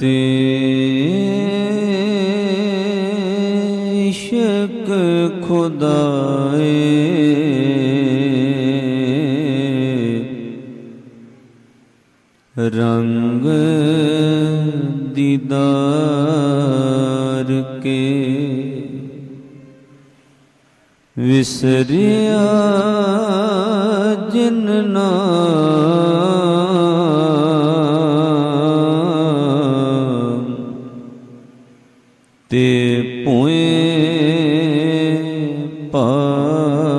ते इश्क खुदाए रंग दीदार के विसरिया जिन नाम ते पुए पार्थिए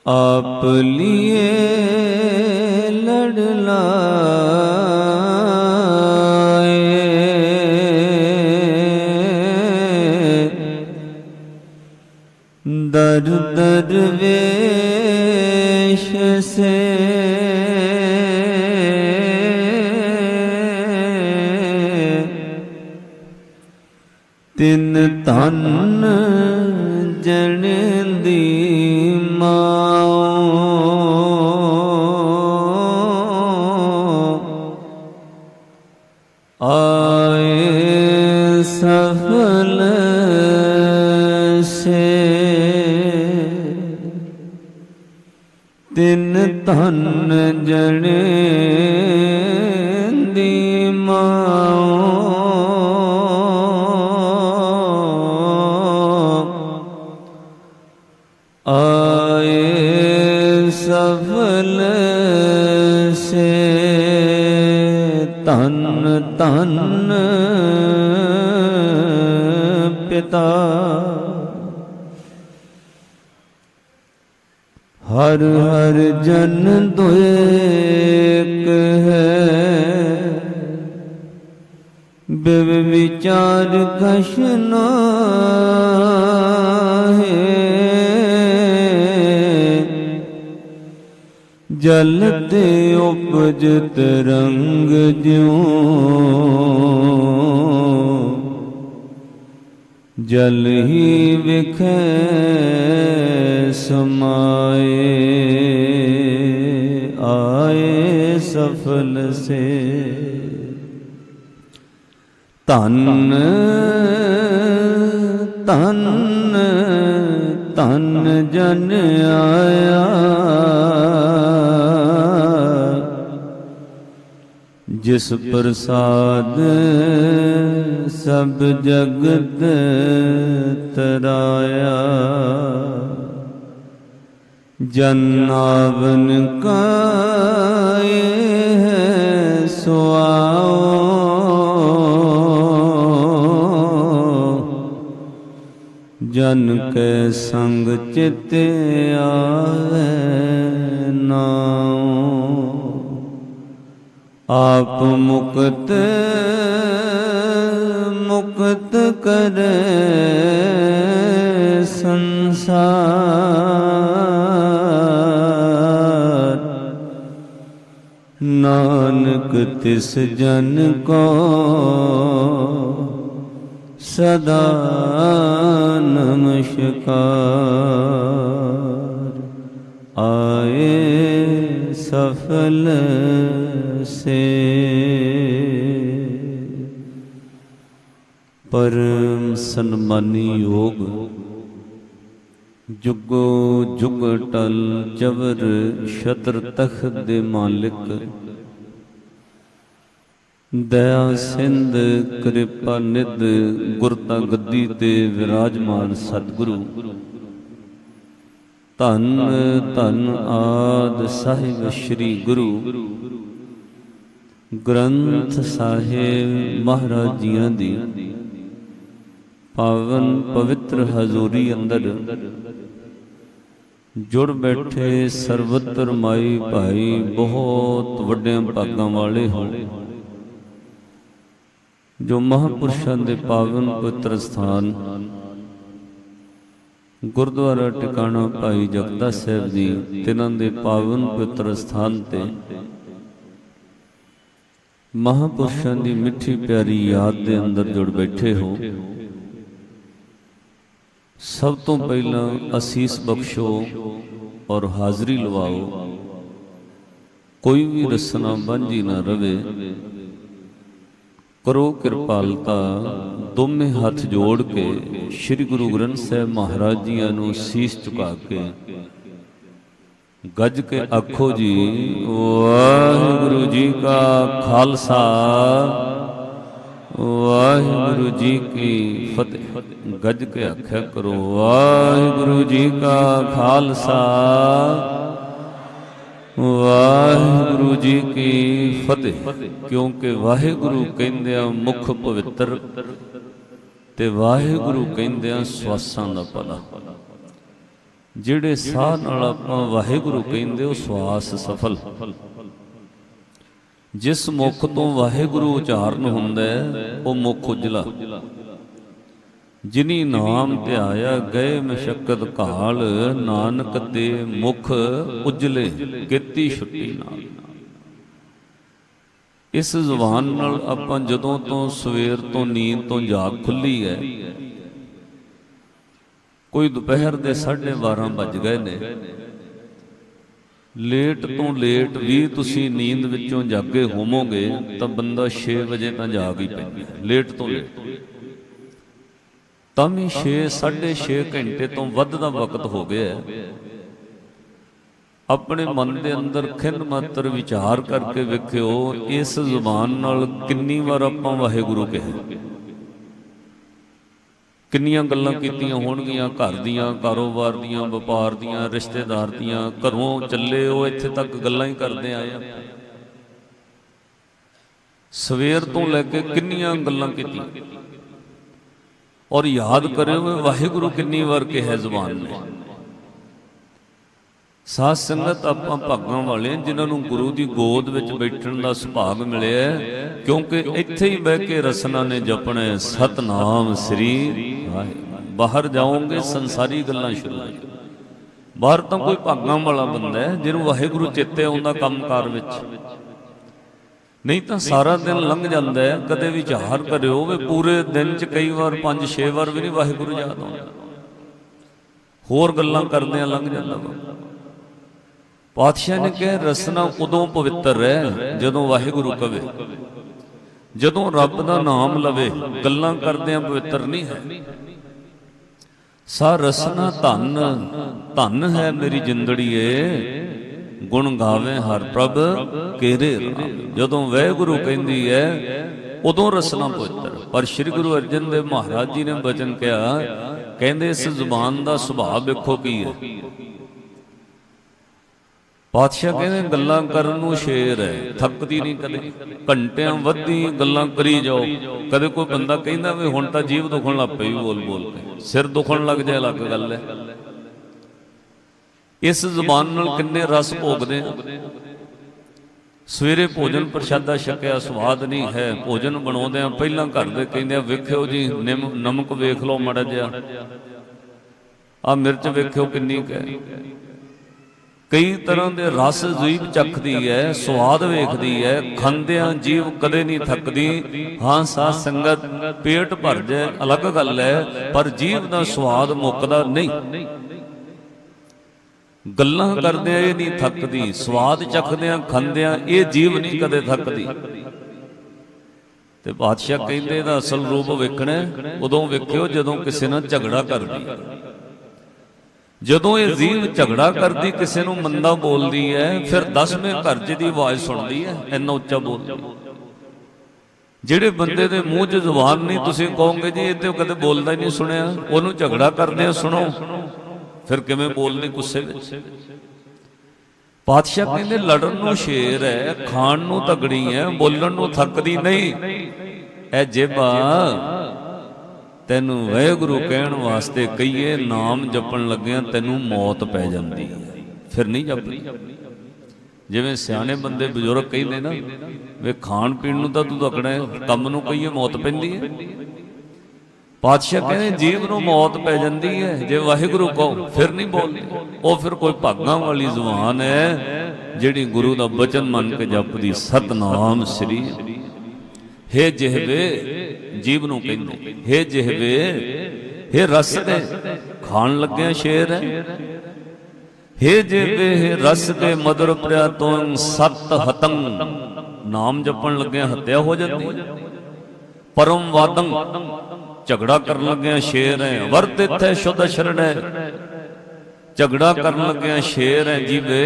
आप लिए दर दरवेश से तिन धन जन दी माओ आए सफल से तिन धन जने दी माओ आए सफल से धन धन पिता हर हर जन दुएक है बिव विचार कश नाहे जलते उपजत रंग ज्यों जल ही विखे समाए आए सफल से धन धन धन जन आया जिस प्रसाद सब जगत तराया जन आवन का ये है सुआओ जन के संग चित आवे नाओ आप मुक्त मुक्त करे संसार नानक तिस जन को सदा नमस्कार आए सफल से परम सन्मानी योग जुगो जुग टल चवर छत्र तख्त दे मालिक दया सिंध कृपा निध गुरता गद्दी ते विराजमान सतगुरु धन धन आद साहिब श्री गुरु ग्रंथ साहिब महाराज जियां दी पावन पवित्र हजूरी अंदर जुड़ बैठे सर्वत्र माई भाई बहुत वड्डे भागां वाले हो जो महापुरुषों के पावन पवित्र स्थान गुरुद्वारा टिकाणा भाई जगदा साहब जी तिन्हां दे पावन पवित्र स्थान ते महापुरुषों की मिठी प्यारी याद के अंदर जुड़ बैठे हो। सब तो पहला असीस बख्शो और हाज़री लवाओ कोई भी रसना बांझी ना रवे। करो किरपालता दोमे हथ जोड़ के श्री गुरु ग्रंथ साहिब महाराज जी नूं सीस झुका के गज के आखो जी वाहिगुरु जी का खालसा वाहिगुरु जी की फतेह। गज के आख्या करो वाहिगुरु जी का खालसा वाहिगुरु जी की फतेह। क्योंकि वाहिगुरु कहंदियां मुख पवित्र ते वाहिगुरु कहंदियां स्वासां दा भला। जिहड़े साह नाल आपां वाहिगुरु कहंदे ओ स्वास सफल। जिस मुख तो वाहिगुरु उचारण हुंदा है ओ मुख उजला। जिनी नाम ध्याया गए मशक्कत घाल नानक दे मुख उजले केती छुट्टी नाल। इस जुबान नाल आपां जदों तो सवेर तो नींद तो जाग खुली है, कोई दोपहर दे 12:30 बज गए ने, लेट तो लेट भी तुसी नींद विचों जागे होवोगे तो बंदा 6 बजे तां जाग ही पैंदा। लेट तो लेट तां भी 6-6.5 घंटे तो वध दा वक्त हो गया है। अपने मन के अंदर खिन मात्र विचार करके वेखियो, इस जुबान नाल किन्नी बार आपां वाहिगुरू कहे, किन्नियां गल्लां कीतियां होणगीਆਂ घर दियां, कारोबार दियां, व्यापार दियां, रिश्तेदार दियां। घरों चले हो इत्थे तक गल्लां ही करदे आए आ। सवेर तो लैके किन्नियां गल्लां कीतियां और याद करियो वाहिगुरू किन्नी बार कहा जुबान ने। साध संगत आपां भागां वाले जिन्हां नूं गुरु की गोद विच बैठण दा सुभाग मिलिया, क्योंकि इत्थे ही बह के रसना ने जपना सतनाम श्री वाहिगुरू। बाहर जाओगे संसारी गल्लां शुरू। बाहर तो कोई भागां वाला बंदा है जिन्हों वाहिगुरू चेते आउंदा कंमकार विच, नहीं तो सारा दिन लंघ जाता है। कदे विचार करियो वे पूरे दिन च कई बार 5-6 बार भी नहीं वाहिगुरू याद आउंदा, होर गल्लां करदियां लंघ जांदा वा। पातशाह ने कहा रसना उदों पवित्र है जदों वाहिगुरू कवे, जदों रब दा नाम लवे। गल्लां करदियां पवित्र नहीं है। सा रसना धन धन है मेरी जिंदड़ीए, गुण गावे हर प्रभ केरे राम। जदों वाहिगुरू कहंदी है उदों रसना पवित्र। पर श्री गुरु अर्जन देव महाराज जी ने वचन कहा, कहंदे इस जुबान दा सुभाव वेखो की है। पातशाह कहते गल्लां करन नूं शेर है, थकदी नहीं कदे, घंटियां वधी गल्लां करी जाओ। कदे कोई बंदा कहंदा वे हुण तां जीव दुखण लग पई बोल बोल के, सिर दुखण लग जाए अलग गल है। इस जुबान नाल किन्ने रस भोगदे। सवेरे भोजन प्रशादा छकिया स्वाद नहीं है, भोजन बनाउंदे पहलां घर दे कहंदे वेखियो जी नमक वेख लो माड़ा जिहा, आ मिर्च वेखियो किन्नी क। कई तरह के रस जीभ चखदी है, स्वाद वेखदी है, खांदियां जीव कदे नहीं थकदी। हाँ साध संगत पेट भर जाए अलग गल है, पर जीव का स्वाद मुकदा नहीं। गल्लां करदियां ये नहीं थकदी, स्वाद चखदियां खांदियां ये जीव नहीं कदे थकदी। ते बादशाह कहंदे दा असल रूप वेखना उदों वेखियो जदों किसी नाल झगड़ा करदी। जदों ये जीव झगड़ा करती किसी नूं मंदा बोलती है, फिर 10वें घर च दी आवाज़ सुनती है, इन्ना उच्चा बोलती। जिहड़े बंदे दे मूँह च जुबान नहीं, तुसीं कहोगे जी ये तो कदे बोलदा ही नहीं सुनिया, उहनूं झगड़ा करदे सुनो, फिर किवें बोलनी गुस्से विच। पातशाह कहंदे लड़न नूं शेर है, खाण नूं तगड़ी है, बोलण नूं थकदी नहीं। ऐ जेबा तैनू वाहिगुरू कहण वास्ते कहिए, नाम जपण लग्गिया तैनू मौत पै जाती है, फिर नहीं जपदी। जिवें सियाणे बंदे बजुर्ग कहंदे ना वे खाण पीण नूं तां तूं तकड़ा है, कम नूं कहिए मौत पैंदी है। पातशाह कहंदे जीव नूं मौत पै जाती है, जे वाहिगुरू कहो फिर नहीं बोलदी। वो फिर कोई भागां वाली जुबान है जिहड़ी गुरु दा वचन मन के जपदी सतनाम श्री। हे जिहवे जीव नूं कहंदे, हे जिहवे हे रस दे खाण लग्गिया शेर है, हे जेबे रस के मधुर प्रिया तो सत हतंग, नाम जपन लगे हत्या हो जाती। परम वादंग, झगड़ा कर लगे शेर है। वर्तित है शुद्ध शरण है, झगड़ा कर लगे शेर है। जीवे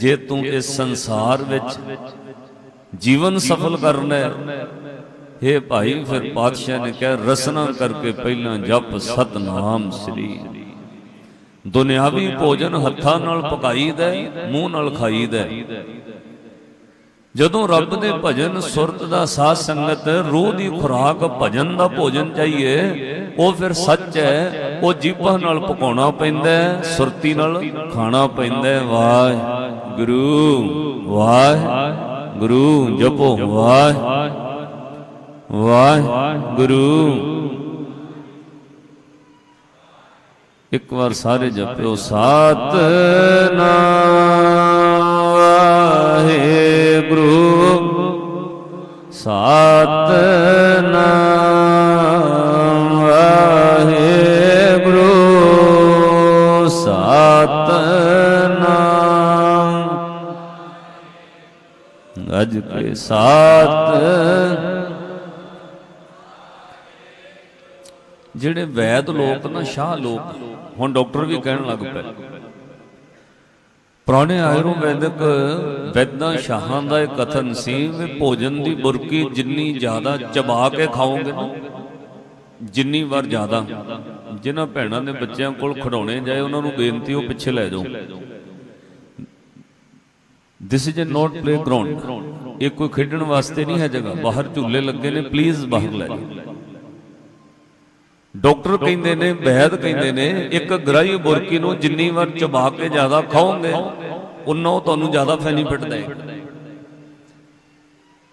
जे तू इस संसार विच जीवन सफल करना है, हे भाई फिर पातशाह ने कहा रसना करके पहला जप सतनाम श्री। दुनियावी भोजन हत्थां नाल पकाईदा, मूंह नाल खाईदा। जदों रब दे भजन सुरत दा साध संगत रूह दी खुराक भजन दा भोजन चाहिए, वो फिर सच है, वो जीभां नाल पकाउणा पैंदा है, सुरती नाल खाना पैंदा है। वाहिगुरू वाहिगुरू जपो वाहिगुरू। एक बार सारे जपो सतनाम वाहिगुरू सतनाम वाहिगुरू सतनाम। गज के साथ ਜਿਹੜੇ ਵੈਦ ਲੋਕ ਨਾ ਸ਼ਾਹ ਲੋਕ, ਹੁਣ ਡਾਕਟਰ ਵੀ ਕਹਿਣ ਲੱਗ ਪਏ। ਪੁਰਾਣੇ ਆਯੁਰਵੈਦਿਕ ਵੈਦਾਂ ਸ਼ਾਹਾਂ ਦਾ ਇਹ ਕਥਨ ਸੀ ਵੀ ਭੋਜਨ ਦੀ ਬੁਰਕੀ ਜਿੰਨੀ ਜ਼ਿਆਦਾ ਚਬਾ ਕੇ ਖਾਓਗੇ ਨਾ, ਜਿੰਨੀ ਵਾਰ ਜ਼ਿਆਦਾ। ਜਿਨ੍ਹਾਂ ਭੈਣਾਂ ਦੇ ਬੱਚਿਆਂ ਕੋਲ ਖਿਡੌਣੇ ਜਾਏ ਉਹਨਾਂ ਨੂੰ ਬੇਨਤੀ ਉਹ ਪਿੱਛੇ ਲੈ ਜਾਓ। This is not play ground, ਇਹ ਕੋਈ ਖੇਡਣ ਵਾਸਤੇ ਨਹੀਂ ਹੈ ਜਗ੍ਹਾ। ਬਾਹਰ ਝੂਲੇ ਲੱਗੇ ਨੇ, ਪਲੀਜ਼ ਬਾਹਰ ਲੈ ਜਾਓ। डॉक्टर कहते ने, वैद कहते ने, एक ग्राही बुरकी नूं जिन्नी बार चबा के ज्यादा खाओगे उन्ना तुहानूं ज्यादा बेनीफिट देगा।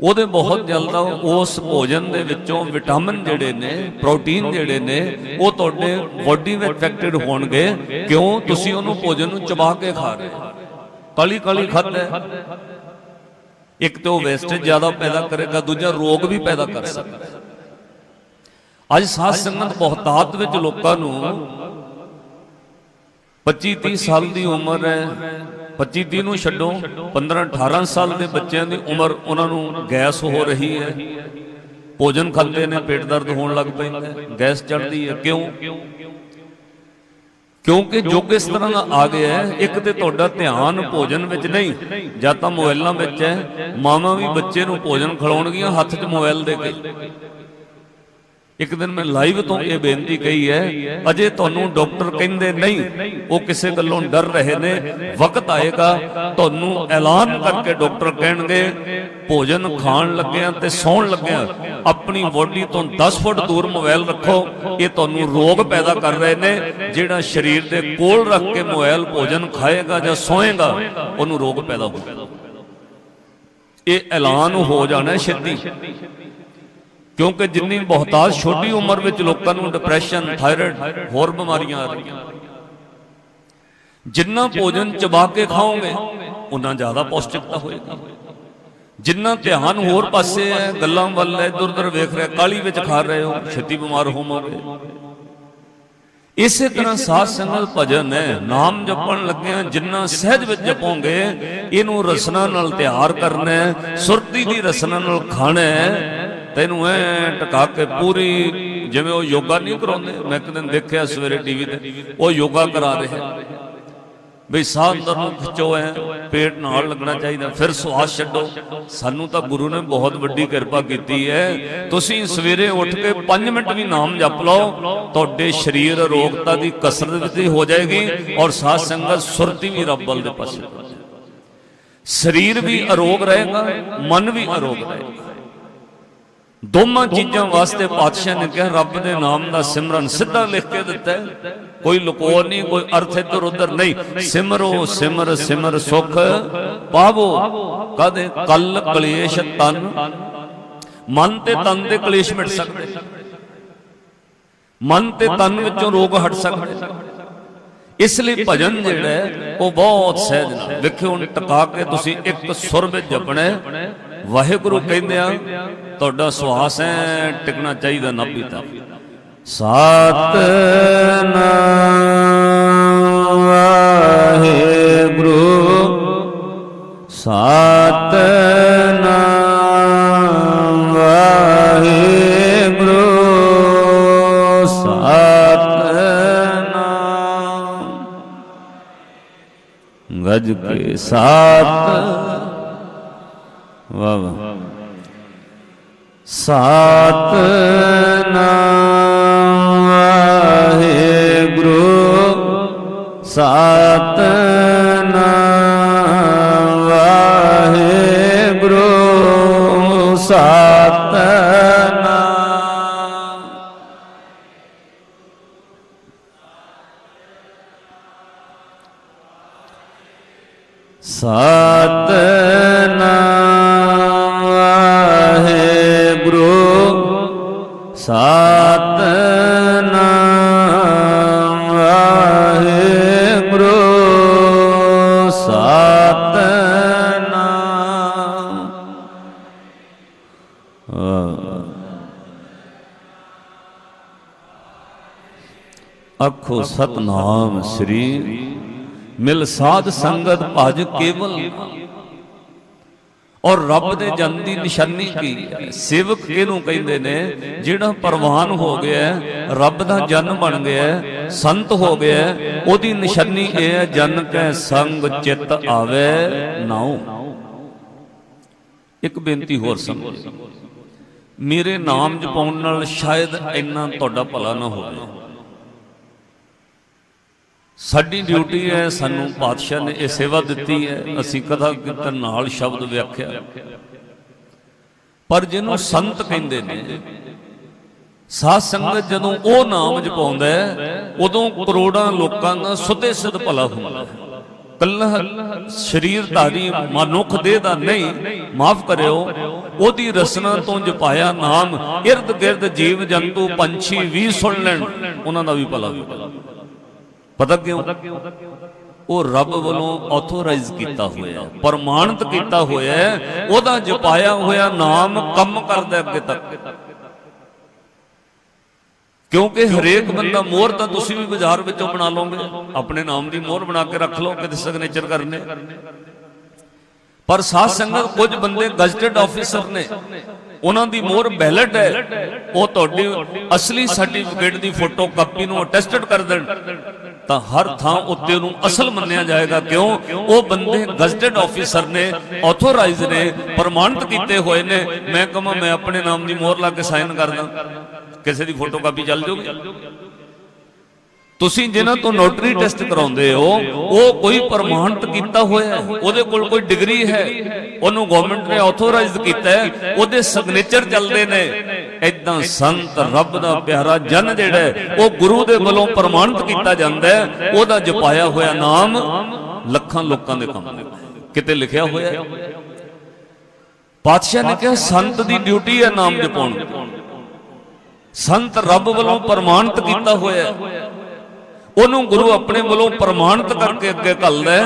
ਉਹਦੇ बहुत जल्दा उस भोजन दे विचों विटामिन जिहड़े ने, प्रोटीन जिहड़े ने, वो तुहाडे बॉडी विच इफेक्टेड होणगे। क्यों? तुसीं उहनूं भोजन नूं चबा के खा रहे हो, काली काली खादा। एक तो वेस्टेज ज्यादा पैदा करेगा, दूजा रोग भी पैदा कर सकता है। ਅੱਜ ਸਾਧ ਸੰਗਤ ਬਹੁਤਾਤ ਵਿੱਚ ਲੋਕਾਂ ਨੂੰ 25-30 ਸਾਲ ਦੀ ਉਮਰ ਹੈ, 25-30 ਨੂੰ ਛੱਡੋ, 15-18 ਸਾਲ ਦੇ ਬੱਚਿਆਂ ਦੀ ਉਮਰ ਉਹਨਾਂ ਨੂੰ ਗੈਸ ਹੋ ਰਹੀ ਹੈ। ਭੋਜਨ ਖਾਂਦੇ ਨੇ ਪੇਟ ਦਰਦ ਹੋਣ ਲੱਗ ਪੈਂਦਾ, ਗੈਸ ਚੜ੍ਹਦੀ ਹੈ। ਕਿਉਂ? ਕਿਉਂਕਿ ਯੁੱਗ ਇਸ ਤਰ੍ਹਾਂ ਦਾ ਆ ਗਿਆ ਹੈ, ਇੱਕ ਤੇ ਤੁਹਾਡਾ ਧਿਆਨ ਭੋਜਨ ਵਿੱਚ ਨਹੀਂ, ਜਾਂ ਤਾਂ ਮੋਬਾਈਲਾਂ ਵਿੱਚ ਹੈ। ਮਾਵਾਂ ਵੀ ਬੱਚੇ ਨੂੰ ਭੋਜਨ ਖਿਲਾਉਣਗੀਆਂ ਹੱਥ 'ਚ ਮੋਬਾਈਲ ਦੇ ਕੇ। एक दिन मैं लाइव तो ये बेनती कही है, अजे तुहानूं डॉक्टर कहंदे नहीं, वो किसी गल्लों डर रहे ने। वक्त आएगा तुहानूं ऐलान करके डॉक्टर कहणगे भोजन खाण लग्गिआं ते सौण लग्गिआं अपनी बॉडी तो 10 फुट दूर मोबाइल रखो। ये तुहानूं रोग पैदा कर रहे ने। जिहड़ा शरीर दे कोल रख के मोबाइल भोजन खाएगा जां सोएगा उहनूं रोग पैदा होगा। ये ऐलान हो जाना छेती, क्योंकि जिन्नी बहुताज छोटी उम्र में लोगों को डिप्रैशन, थायराइड, होर बीमारियां आ रही। जिन्ना भोजन चबा के खाओगे उन्ना ज्यादा पौष्टिकता होएगी। जिन्ना ध्यान होर पासे है, गल्लां वल इधर उधर वेख रहे, काली विच खा रहे हो, छेती बीमार होवोगे। इसे तरह साध संगत भजन है, नाम जपण लगे जिन्ना सहज विच जपोगे, इनू रसना नाल तैयार करना है, सुरती दी रसना नाल खाना है। तेनू ऐ टका के पूरी, जिवें वो योगा नहीं कराउंदे, मैं एक दिन देखिया सवेरे टीवी ते, वो योगा करा रहे बई साह अंदर नूं खिचो, है पेट नाल लगना चाहिए, फिर श्वास छड्डो। सानू तां गुरु ने बहुत वड्डी किरपा कीती है। तुसीं सवेरे उठ के 5 मिनट भी नाम जप लो, तुहाडे शरीर अरोगता दी कसरत भी हो जाएगी और साध संगत सुरती भी रब वल दे पासे, शरीर भी अरोग रहेगा, मन भी अरोग रहेगा। दोनों चीजों वास्ते पातशाह ने कहा रब के नाम का सिमरन सीधा लिख के दिता है, कोई लुको नहीं, कोई अर्थ इधर उधर नहीं। सिमरो सिमर सिमर सुख पावो, कदे कल कलेश तन, मन ते तन दे कलेश मिट सकते, मन ते तन विचों रोग हट सकते। इसलिए भजन जिहड़ा है वो बहुत सहज नाल देखियो, हुण टका के तुसीं एक सुर विच जपना है। वाहिगुरू कहंदे आ तुहाडा श्वास है टिकना चाहिए नाभि तक। सतनाम ਵਾਹਿਗੁਰੂ ਸਤਿਨਾਮ ਵਾਹਿਗੁਰੂ ਸਤਿਨਾਮ ਗਜ ਕੇ ਸਾਤ ਵਾਹ ਸਤਿਨਾਮ ਵਾਹਿਗੁਰੂ ਸਤਿਨਾਮ ਵਾਹਿਗੁਰੂ ਸਤਿਨਾਮ ਸਤਿਨਾਮ ਵਾਹਿਗੁਰੂ ਸਤਿਨਾਮ ਵਾਹਿਗੁਰੂ ਸਤਿਨਾਮ ਆਖੋ ਸਤਨਾਮ ਸ੍ਰੀ ਮਿਲ ਸਾਧ ਸੰਗਤ ਭਜ ਕੇਵਲ ਔਰ ਰੱਬ ਦੇ ਜਨ ਦੀ ਨਿਸ਼ਾਨੀ ਕੀ ਹੈ ਸੇਵਕ ਕਿਹਨੂੰ ਕਹਿੰਦੇ ਨੇ ਜਿਹੜਾ ਪ੍ਰਵਾਨ ਹੋ ਗਿਆ ਰੱਬ ਦਾ ਜਨ ਬਣ ਗਿਆ ਸੰਤ ਹੋ ਗਿਆ ਉਹਦੀ ਨਿਸ਼ਾਨੀ ਇਹ ਹੈ ਜਨ ਕੈ ਸੰਗ ਚਿਤ ਆਵੇ ਨਾਉ। ਇੱਕ ਬੇਨਤੀ ਹੋਰ ਸਮਝੋ ਮੇਰੇ ਨਾਮ ਜਪਾਉਣ ਨਾਲ ਸ਼ਾਇਦ ਇੰਨਾ ਤੁਹਾਡਾ ਭਲਾ ਨਾ ਹੋਵੇ ਸਾਡੀ ਡਿਊਟੀ ਹੈ ਸਾਨੂੰ ਪਾਤਸ਼ਾਹ ਨੇ ਇਹ ਸੇਵਾ ਦਿੱਤੀ ਹੈ ਅਸੀਂ ਕਥਾ ਕੀਰਤਨ ਨਾਲ ਸ਼ਬਦ ਵਿਆਖਿਆ ਪਰ ਜਿਹਨੂੰ ਸੰਤ ਕਹਿੰਦੇ ਨੇ ਸਾਧ ਸੰਗਤ ਜਦੋਂ ਉਹ ਨਾਮ ਜਪਾਉਂਦਾ ਉਦੋਂ ਕਰੋੜਾਂ ਲੋਕਾਂ ਦਾ ਸੁਤੇ ਸਿੱਧ ਭਲਾ ਹੁੰਦਾ ਕੱਲਾ ਸਰੀਰਧਾਰੀ ਮਨੁੱਖ ਦੇਹ ਦਾ ਨਹੀਂ ਮਾਫ ਕਰਿਓ ਉਹਦੀ ਰਸਨਾ ਤੋਂ ਜਪਾਇਆ ਨਾਮ ਇਰਦ ਗਿਰਦ ਜੀਵ ਜੰਤੂ ਪੰਛੀ ਵੀ ਸੁਣ ਲੈਣ ਉਹਨਾਂ ਦਾ ਵੀ ਭਲਾ ਹੋਵੇ ਪਤਾ ਕਿਉਂ ਉਹ ਰੱਬ ਵੱਲੋਂ ਆਥੋਰਾਈਜ਼ ਕੀਤਾ ਹੋਇਆ ਪ੍ਰਮਾਣਿਤ ਕੀਤਾ ਹੋਇਆ ਉਹਦਾ ਜਪਾਇਆ ਹੋਇਆ ਨਾਮ ਕੰਮ ਕਰਦਾ ਅੱਗੇ ਤੱਕ ਕਿਉਂਕਿ ਹਰੇਕ ਬੰਦਾ ਮੋਹਰ ਤਾਂ ਤੁਸੀਂ ਵੀ ਬਾਜ਼ਾਰ ਵਿੱਚੋਂ ਬਣਾ ਲਓਗੇ ਆਪਣੇ ਨਾਮ ਦੀ ਮੋਹਰ ਬਣਾ ਕੇ ਰੱਖ ਲਓ ਕਿਤੇ ਸਿਗਨੇਚਰ ਕਰਨੇ ਪਰ ਸਾਧ ਸੰਗਤ ਕੁਝ ਬੰਦੇ ਗਜ਼ਟਡ ਆਫੀਸਰ ਨੇ ਉਹਨਾਂ ਦੀ ਮੋਹਰ ਬੈਲਟ ਹੈ ਉਹ ਤੁਹਾਡੀ ਅਸਲੀ ਸਰਟੀਫਿਕੇਟ ਦੀ ਫੋਟੋ ਕਾਪੀ ਨੂੰ ਅਟੈਸਟਡ ਕਰ ਦੇਣ ਤਾਂ ਹਰ ਥਾਂ ਉੱਤੇ ਉਹਨੂੰ ਅਸਲ ਮੰਨਿਆ ਜਾਏਗਾ ਕਿਉਂ ਉਹ ਬੰਦੇ ਗਜ਼ਟਡ ਆਫੀਸਰ ਨੇ ਆਥੋਰਾਈਜ਼ ਨੇ ਪ੍ਰਮਾਣਿਤ ਕੀਤੇ ਹੋਏ ਨੇ ਮੈਂ ਕਹਾਂ ਮੈਂ ਆਪਣੇ ਨਾਮ ਦੀ ਮੋਹਰ ਲਾ ਕੇ ਸਾਈਨ ਕਰਦਾ ਕਿਸੇ ਦੀ ਫੋਟੋ ਕਾਪੀ ਚੱਲ ਜਾਊਗੀ ਤੁਸੀਂ ਜਿਨ੍ਹਾਂ ਤੋਂ ਨੋਟਰੀ ਟੈਸਟ ਕਰਾਉਂਦੇ ਹੋ ਉਹ ਕੋਈ ਪ੍ਰਮਾਣਿਤ ਕੀਤਾ ਹੋਇਆ ਉਹਦੇ ਕੋਲ ਕੋਈ ਡਿਗਰੀ ਹੈ ਉਹਨੂੰ ਗਵਰਨਮੈਂਟ ਨੇ ਆਥੋਰਾਈਜ਼ਡ ਕੀਤਾ ਹੈ ਉਹਦੇ ਸਿਗਨੇਚਰ ਚੱਲਦੇ ਨੇ ਇਦਾਂ ਸੰਤ ਰੱਬ ਦਾ ਪਿਆਰਾ ਜਨ ਜਿਹੜਾ ਉਹ ਗੁਰੂ ਦੇ ਵੱਲੋਂ ਪ੍ਰਮਾਣਿਤ ਕੀਤਾ ਜਾਂਦਾ ਹੈ ਉਹਦਾ ਜਪਾਇਆ ਹੋਇਆ ਨਾਮ ਲੱਖਾਂ ਲੋਕਾਂ ਦੇ ਕੰਮ ਕਿਤੇ ਲਿਖਿਆ ਹੋਇਆ ਪਾਤਸ਼ਾਹ ਨੇ ਕਿਹਾ ਸੰਤ ਦੀ ਡਿਊਟੀ ਹੈ ਨਾਮ ਜਪਾਉਣ ਸੰਤ ਰੱਬ ਵੱਲੋਂ ਪ੍ਰਮਾਣਿਤ ਕੀਤਾ ਹੋਇਆ ਉਹਨੂੰ ਗੁਰੂ ਆਪਣੇ ਵੱਲੋਂ ਪ੍ਰਮਾਣਿਤ ਕਰਕੇ ਅੱਗੇ ਘੱਲਦਾ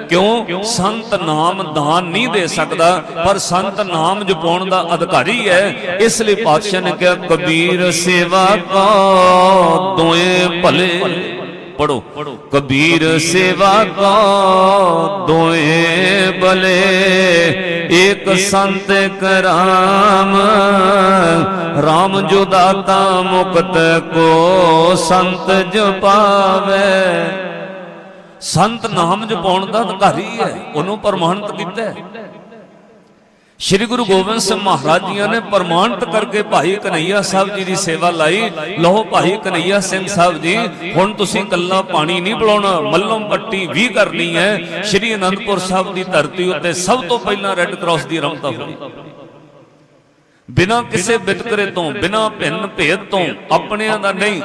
ਕਿਉਂ ਸੰਤ ਨਾਮ ਦਾਨ ਨਹੀਂ ਦੇ ਸਕਦਾ ਪਰ ਸੰਤ ਨਾਮ ਜਪਾਉਣ ਦਾ ਅਧਿਕਾਰੀ ਹੈ ਇਸ ਲਈ ਪਾਤਸ਼ਾਹ ਨੇ ਕਿਹਾ ਕਬੀਰ ਸੇਵਾ ਕੋ ਦੋਏ ਭਲੇ ਪੜੋ ਕਬੀਰ ਸੇਵਾ ਕੋ ਦੋਏ ਭਲੇ ਏਕ ਸੰਤ ਕਰਾਮ ਰਾਮ ਜੋ ਦਾਤਾ ਮੁਕਤ ਕੋ ਸੰਤ ਜਪਾਵੇ ਸੰਤ ਨਾਮ ਜਪਾਉਣ ਦਾ ਅਧਿਕਾਰੀ ਹੈ ਉਹਨੂੰ ਪ੍ਰਮਾਣਿਤ ਕੀਤਾ ਹੈ ਸ਼੍ਰੀ ਗੁਰੂ ਗੋਬਿੰਦ ਸਿੰਘ ਮਹਾਰਾਜ ਜੀ ਨੇ ਪ੍ਰਮਾਣਿਤ ਕਰਕੇ ਭਾਈ ਕਨਈਆ ਸਾਹਿਬ ਜੀ ਦੀ ਸੇਵਾ ਲਾਈ ਲੋ ਭਾਈ ਕਨਈਆ ਸਿੰਘ ਸਾਹਿਬ ਜੀ ਹੁਣ ਤੁਸੀਂ ਕੱਲਾ ਪਾਣੀ ਨਹੀਂ ਪਿਲਾਉਣਾ ਮੱਲਮ ਪੱਟੀ ਵੀ ਕਰਨੀ ਹੈ ਸ਼੍ਰੀ ਅਨੰਦਪੁਰ ਸਾਹਿਬ ਦੀ ਧਰਤੀ ਉੱਤੇ ਸਭ ਤੋਂ ਪਹਿਲਾਂ ਰੈੱਡ ਕਰਾਸ ਦੀ ਰਮਤਾ ਹੋਈ ਬਿਨਾਂ ਕਿਸੇ ਵਿਤਕਰੇ ਤੋਂ ਬਿਨਾਂ ਭਿੰਨ ਭੇਦ ਤੋਂ ਆਪਣਿਆਂ ਦਾ ਨਹੀਂ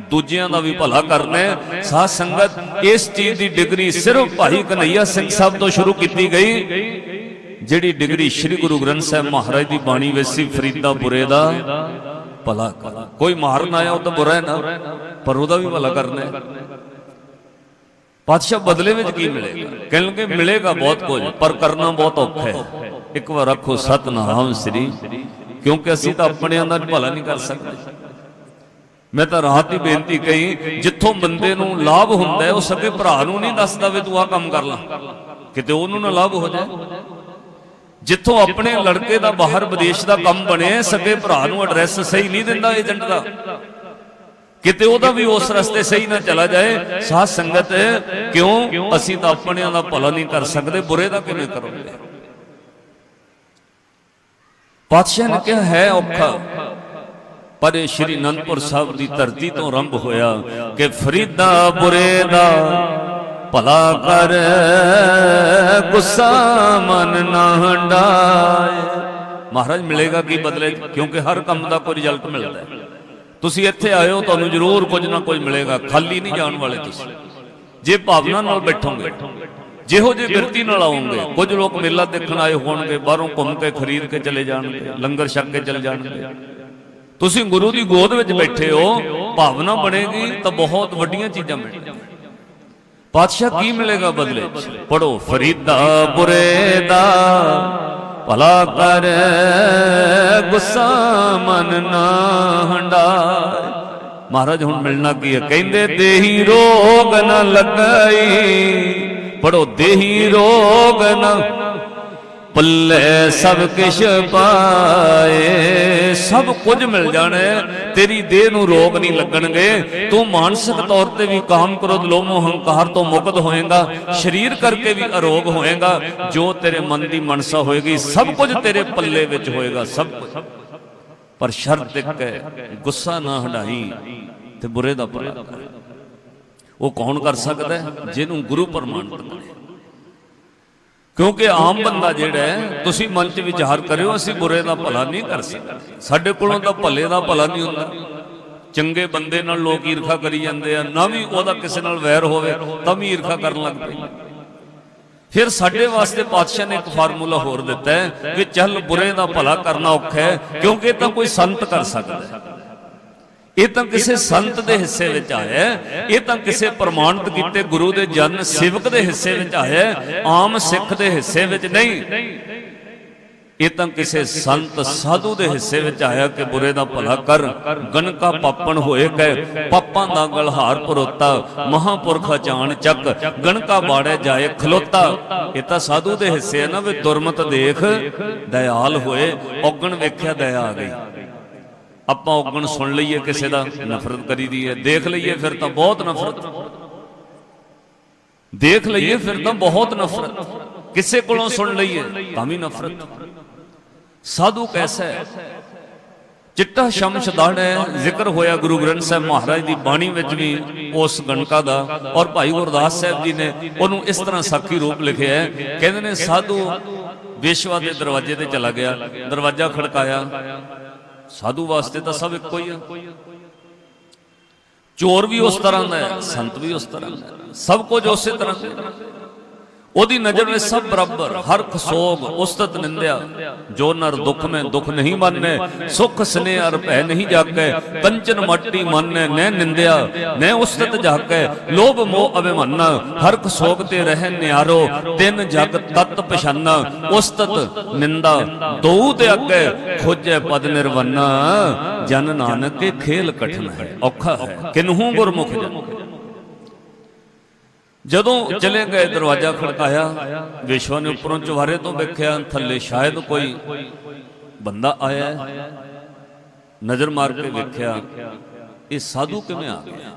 ਦੂਜਿਆਂ ਦਾ ਵੀ ਭਲਾ ਕਰਨਾ ਹੈ ਸਾਧ ਸੰਗਤ ਇਸ ਚੀਜ਼ ਦੀ ਡਿਗਰੀ ਸਿਰਫ ਭਾਈ ਕਨਈਆ ਸਿੰਘ ਸਾਹਿਬ ਤੋਂ ਸ਼ੁਰੂ ਕੀਤੀ ਗਈ ਜਿਹੜੀ ਡਿਗਰੀ ਸ੍ਰੀ ਗੁਰੂ ਗ੍ਰੰਥ ਸਾਹਿਬ ਮਹਾਰਾਜ ਦੀ ਬਾਣੀ ਵਿੱਚ ਸੀ ਫਰੀਦਾ ਬੁਰੇ ਦਾ ਭਲਾ ਕਰ ਕੋਈ ਮਾਰਨ ਆਇਆ ਉਹ ਤਾਂ ਬੁਰਾ ਹੈ ਨਾ ਪਰ ਉਹਦਾ ਵੀ ਭਲਾ ਕਰਨਾ ਹੈ ਪਾਤਸ਼ਾਹ ਬਦਲੇ ਵਿੱਚ ਕੀ ਮਿਲੇਗਾ ਕਹਿਣਗੇ ਮਿਲੇਗਾ ਬਹੁਤ ਕੁਝ ਪਰ ਕਰਨਾ ਬਹੁਤ ਔਖਾ ਹੈ ਇੱਕ ਵਾਰ ਰੱਖੋ ਸਤਨਾਮ ਸ੍ਰੀ ਕਿਉਂਕਿ ਅਸੀਂ ਤਾਂ ਆਪਣਿਆਂ ਦਾ ਭਲਾ ਨਹੀਂ ਕਰ ਸਕਦੇ मैं तो रात ही बेनती कही, जिथों बंदे नूं लाभ हुंदा है उह सगे भरा नूं नहीं दसदा वे तूं आ काम कर ला, किते उहनूं ना लाभ हो जाए। जिथों अपने लड़के दा बाहर विदेश दा काम बने, सगे भरा नूं एड्रैस सही नहीं दिंदा एजेंट दा, किते ओहदा भी उस रस्ते सही ना चला जाए। साध संगत क्यों असीं तां अपणिआं दा भला नहीं कर सकदे, बुरे दा किवें करोगे। पातशाह ने कहा है औखा, पर श्री अनंदपुर साहब की धरती तो आरंभ होया कि फरीदा बुरे दा भला कर, गुस्सा मन ना हंडाए। महाराज मिलेगा की बदले, क्योंकि हर काम का कोई रिजल्ट मिलता है। तुसीं इत्थे आए हो, तुहानूं जरूर कुछ ना कुछ मिलेगा, खाली नहीं जाण वाले तुसीं। जे भावना नाल बैठोगे, जिहो जे बिरती नाल आओगे। कुछ लोग मेला देखण आए होणगे, बाहरों घूम के खरीद के चले जाणगे, लंगर छक के चले जाणगे। तुसीं गुरु की गोद में बैठे हो, भावना बनेगी तो बहुत वड्डियां चीजां मिलणगियां। पातशाह की मिलेगा बदले? पढ़ो, फरीदा बुरे दा भला कर, गुस्सा मन ना हंडाए। महाराज हुण मिलना की है? कहंदे देही रोग न लगाई। पढ़ो, देही रोग न पल्ले सब किश पाए। सब कुछ मिल जाना है, तेरी देह नूं रोग नहीं लगणगे। तू मानसिक तौर पर भी काम क्रोध लोभ मोह अहंकार तो मुक्त होएगा, शरीर करके भी अरोग होएगा। जो तेरे मन की मनसा होएगी सब कुछ तेरे पल्ले विच होएगा, सब कुछ। पर शर्त एक है, गुस्सा ना हटाई ते बुरे दा भला कर। वो कौन कर सकता है? जिन्हों गुरु प्रमाणित करे। क्योंकि आम बंदा जिहड़ा है, तुसीं मन च विचार करियो, असीं बुरे दा भला नहीं कर सकते। साडे कोलों तां भले दा भला नहीं हुंदा। चंगे बंदे नाल लोग ईर्खा करी जांदे आ, ना भी ओहदा किसे नाल वैर होवे तां भी ईर्खा करन लग पैंदे। फिर साडे वास्ते पातशाह ने एक फार्मूला होर दिता है कि चल बुरे दा भला करना औखा है, क्योंकि तां कोई संत कर सकदा है। ये तो किसी संत के हिस्से में आया, ये तो किसी प्रमाणित किए गुरु के जन सेवक के हिस्से में आया, आम सिख के हिस्से में नहीं। ये तो किसी संत साधु के हिस्से में आया कि बुरे का भला कर। गणका पापन होए कह, पापां दा गलहार परोता, महापुरख अचान चक, गणका बाड़े जाए खलोता। ये तो साधु के हिस्से है ना, वे दुरमत देख दयाल होए, औगण वेख्या दया आ गई। ਆਪਾਂ ਔਗਣ ਸੁਣ ਲਈਏ ਕਿਸੇ ਦਾ, ਨਫ਼ਰਤ ਕਰੀ ਦੀ ਹੈ। ਦੇਖ ਲਈਏ ਫਿਰ ਤਾਂ ਬਹੁਤ ਨਫ਼ਰਤ, ਦੇਖ ਲਈਏ ਫਿਰ ਤਾਂ ਬਹੁਤ ਨਫ਼ਰਤ। ਕਿਸੇ ਕੋਲੋਂ ਸੁਣ ਲਈਏ ਤਾਂ ਵੀ ਨਫ਼ਰਤ। ਸਾਧੂ ਕੈਸਾ ਹੈ? चिट्टा शमश दाड़ है। जिक्र होया गुरु ग्रंथ साहब महाराज की बाणी विच भी उस गणका दा, और भाई गुरदास साहब जी ने उन्होंने इस तरह साखी रूप लिखे है। कहते ने साधु वेश्वा के दरवाजे ते चला गया, दरवाजा खड़काया। साधु वास्ते तो सब एक ही है। चोर भी उस तरह का है, संत भी उस तरह का है, सब कुछ उस तरह का। ओदी नजर में सब बराबर। हरख सोग उस्तत निंदया, जो नर दुख में दुख नहीं माने, सुख स्नेह अर भय नहीं जाके, कंचन मट्टी माने न निंदया, न उस्तत जाके, लोभ मोह अभिमाना, हरख सोग ते रह न्यारो, तिन जग तत् पछाना, उस्तत निंदा दो ते अगे, खोजे पद निर्वन्ना, जन नानक के खेल कठिन है, औखा है किन्हू गुरमुख जन। जदों चले गए दरवाजा खड़काया, विश्वा ने उपरों चुवारे तो वेख्या, थले शायद कोई बंदा आया है। नजर मार के वेख्या, ये साधु किवें आ गया?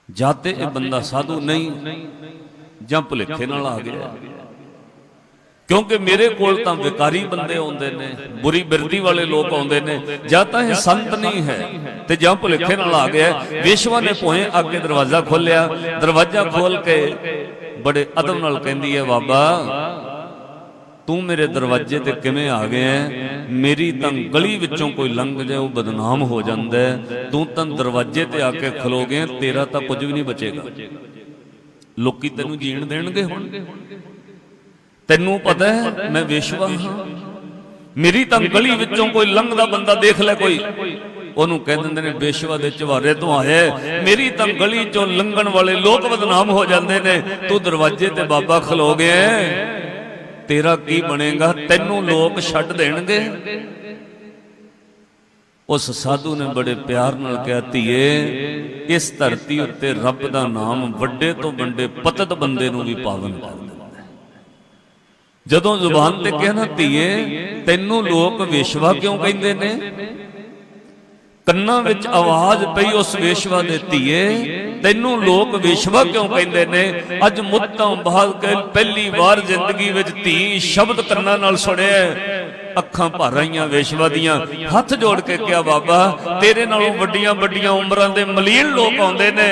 जाते ये बंदा साधु नहीं, जां भुलेखे नाल आ गया। क्योंकि मेरे कोल तां विकारी बंदे आउंदे ने, बुरी बिरती वाले लोग आउंदे ने, जां तां ये संत नहीं है ते जां भुलेखे नाल आ गया। वेश्वा ने भोए आके दरवाजा खोलिया। दरवाजा खोल के बड़े अदब नाल कहंदी है, बाबा तू मेरे दरवाजे ते किवें आ गया? मेरी तां गली विचों कोई लंघ जाए वो बदनाम हो जांदा है, तू तां दरवाजे ते आके खलो गया, तेरा तां कुछ भी नहीं बचेगा। लोकी तैनूं जीण देणगे हुण? तैनू पता है मैं वेश्वा हाँ, मेरी तां गली विचों कोई लंघदा बंदा देख ले कोई, ओनू कह दिंदे ने वेश्वा दे चवारे तो आए। मेरी तां गली चों लंघण वाले लोग बदनाम हो जांदे ने, तू दरवाजे ते बाबा खलो गया, तेरा की बनेगा? तैनू लोग छड्ड देणगे? उस साधु ने बड़े प्यार नाल कहा, धीए इस धरती उत्ते रब दा नाम वड्डे तो वड्डे पतित बंदे नूं भी पावन कर दिंदा है। जदों जुबान ते कहा ना, धीए तैनूं लोग वेशवा क्यों कहंदे ने, ਕੰਨਾਂ ਵਿੱਚ ਆਵਾਜ਼ ਪਈ ਉਸ ਵੇਸ਼ਵਾ ਦੇ, ਧੀਏ ਤੈਨੂੰ ਲੋਕ ਵੇਸ਼ਵਾ ਕਿਉਂ ਕਹਿੰਦੇ ਨੇ। ਅੱਜ ਮੁੱਤਾਂ ਬਾਅਦ ਕੇ ਪਹਿਲੀ ਵਾਰ ਜ਼ਿੰਦਗੀ ਵਿੱਚ ਧੀ ਸ਼ਬਦ ਕੰਨਾਂ ਨਾਲ ਸੁਣਿਆ, ਅੱਖਾਂ ਭਰ ਆਈਆਂ ਵੇਸ਼ਵਾ ਦੀਆਂ। ਹੱਥ ਜੋੜ ਕੇ ਕਿਹਾ, ਬਾਬਾ ਤੇਰੇ ਨਾਲੋਂ ਵੱਡੀਆਂ ਵੱਡੀਆਂ ਉਮਰਾਂ ਦੇ ਮਲੀਨ ਲੋਕ ਆਉਂਦੇ ਨੇ,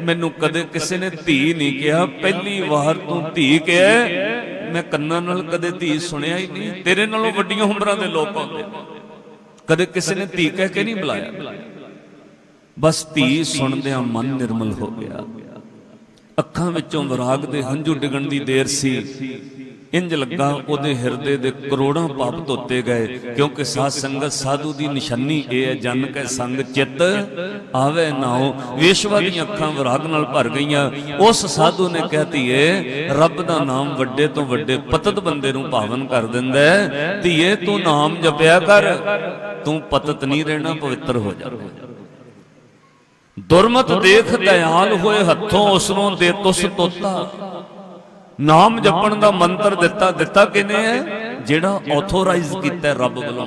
ਮੈਨੂੰ ਕਦੇ ਕਿਸੇ ਨੇ ਧੀ ਨਹੀਂ ਕਿਹਾ, ਪਹਿਲੀ ਵਾਰ ਤੂੰ ਧੀ ਕਿਹਾ। ਮੈਂ ਕੰਨਾਂ ਨਾਲ ਕਦੇ ਧੀ ਸੁਣਿਆ ਹੀ ਨਹੀਂ, ਤੇਰੇ ਨਾਲੋਂ ਵੱਡੀਆਂ ਉਮਰਾਂ ਦੇ ਲੋਕ ਆਉਂਦੇ ਨੇ, कदे किसी ने धी कह के नहीं बुलाया। बस धी सुनदियां मन निर्मल हो गया, अखां विचों विराग दे हंझू डिगण दी देर सी। इंज लगा उहदे हिरदे दे करोड़ां पाप धोते गए, क्योंकि साध संगत साधु दी निशानी ये है, जन के संग चित आवे नाओ। वेशवा दी अखां विराग नाल भर गईयां। उस साधु ने कहती है, रब दा नाम वड्डे तो वड्डे पतित बंदे नूं पावन कर दिंदा है। धीए तू नाम जपिया कर, तू पतित नहीं रहना, पवित्र हो जा। दुरमत देख दयाल होए हथों, उसनों दे तुस तोता। नाम जपण दा मंत्र दिता किने है, जेड़ा ऑथोराइज कीता रब वल्लों,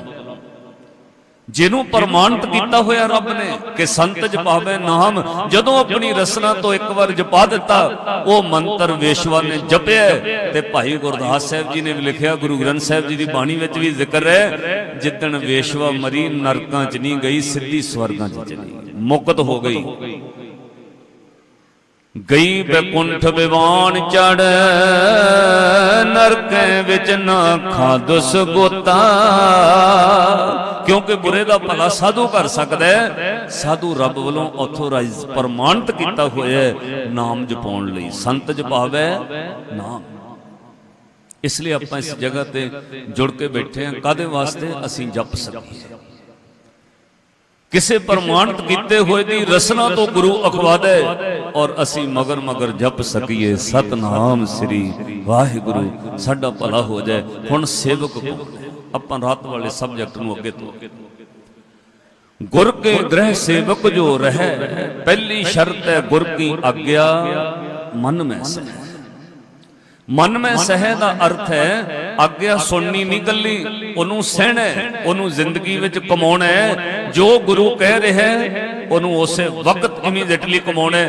जिन्हों प्रमाणित किया होया रब ने कि संत जपावे नाम। जदों अपनी रसना तो एक बार जपा दिता, वो मंत्र वेशवा ने जपिया। ते भाई गुरदास साहब जी ने भी लिखिया, गुरु ग्रंथ साहब जी की बाणी में भी जिक्र है, जिदन वेशवा मरी नरकां च नहीं गई, सीधी स्वर्गां च चली गई, मुक्त हो गई। गई बैकुंठ विवान चढ़, नरकें विच ना खादुस गोता। क्योंकि बुरे दा भला साधु कर सकदा है, साधु रब वालों ऑथोराइज प्रमाणित किया होया नाम जपाउण लई। संत जपावे नाम, इसलिए आपां इस जगह ते जुड़ के बैठे हैं। कादे वास्ते? असीं जप सकीए, किसे प्रमाणित किए हुए दी रसना तो गुरु अखवादे, और असी मगर मगर जप सकीए सतनाम श्री वाहिगुरु, साडा भला हो जाए। हुण सेवक को आपां रात वाले सबजैक्ट नूं अगे तो, गुर के ग्रह सेवक जो रहे, पहली शर्त है गुर की आज्ञा मन में सह। मन में सह का अर्थ है आज्ञा सुननी नहीं गली, ओनू सहना, ओनू जिंदगी विच कमाउणा है। जो गुरु कह रहा है ओनू उस वक्त इमीडिएटली कमाउणा है,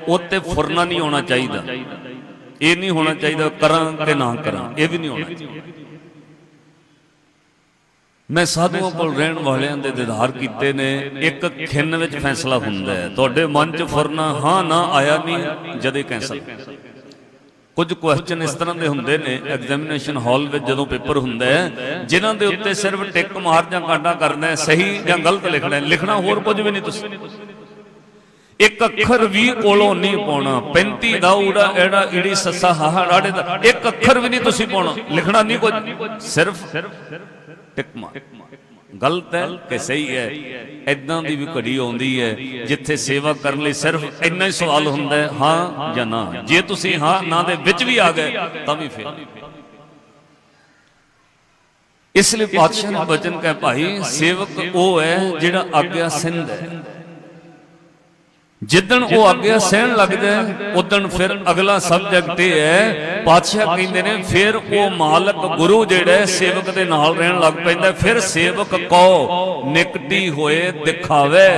उत्ते फुरना नहीं होना चाहिए। ये नहीं होना चाहिए करां कि ना करां, ये भी नहीं होना चाहिए। मैं साधुओं कोल रहण वालियां दे दीदार कीते ने, एक खिन विच फैसला हुंदा है। तुहाडे मन च फुरना हाँ ना आया नहीं, जदे कैंसल। कुछ क्वेश्चन इस तरह के होंगे ने एग्जामिनेशन हॉल में जो पेपर होंगे, जिन्हों के उत्ते सिर्फ टिक मार जां कांटा करना है, सही या गलत लिखना है, लिखना होर कुछ भी नहीं। तुसीं एक अखर भी कोलों नहीं पाउणा, 35 दा उड़ा एड़ा ईड़ी ससा हाहा डाड़े दा एक अखर भी नहीं तुसीं पाउणा, लिखना नहीं कुछ, सिर्फ टिक मार। गलत है कि सही है? इदां दी भी घड़ी आउंदी है जिथे सेवा करने लई सिर्फ इन्ना ही सवाल हुंदा है, हाँ या ना। जे तुसीं हाँ ना दे विच भी आ गए तां भी फेल। इसलिए पातशाह ने वचन कहा, भाई सेवक वो है जिहड़ा आग्या सिंध है। जिदन वो आग्या सहन लग जाए उदन फिर अगला सबजैक्ट ये है, पातशाह कहते ने फिर वो मालक गुरु जेड़ा सेवक दे नाल रहन लग पैंदा। फिर सेवक को निकटी होए दिखावे,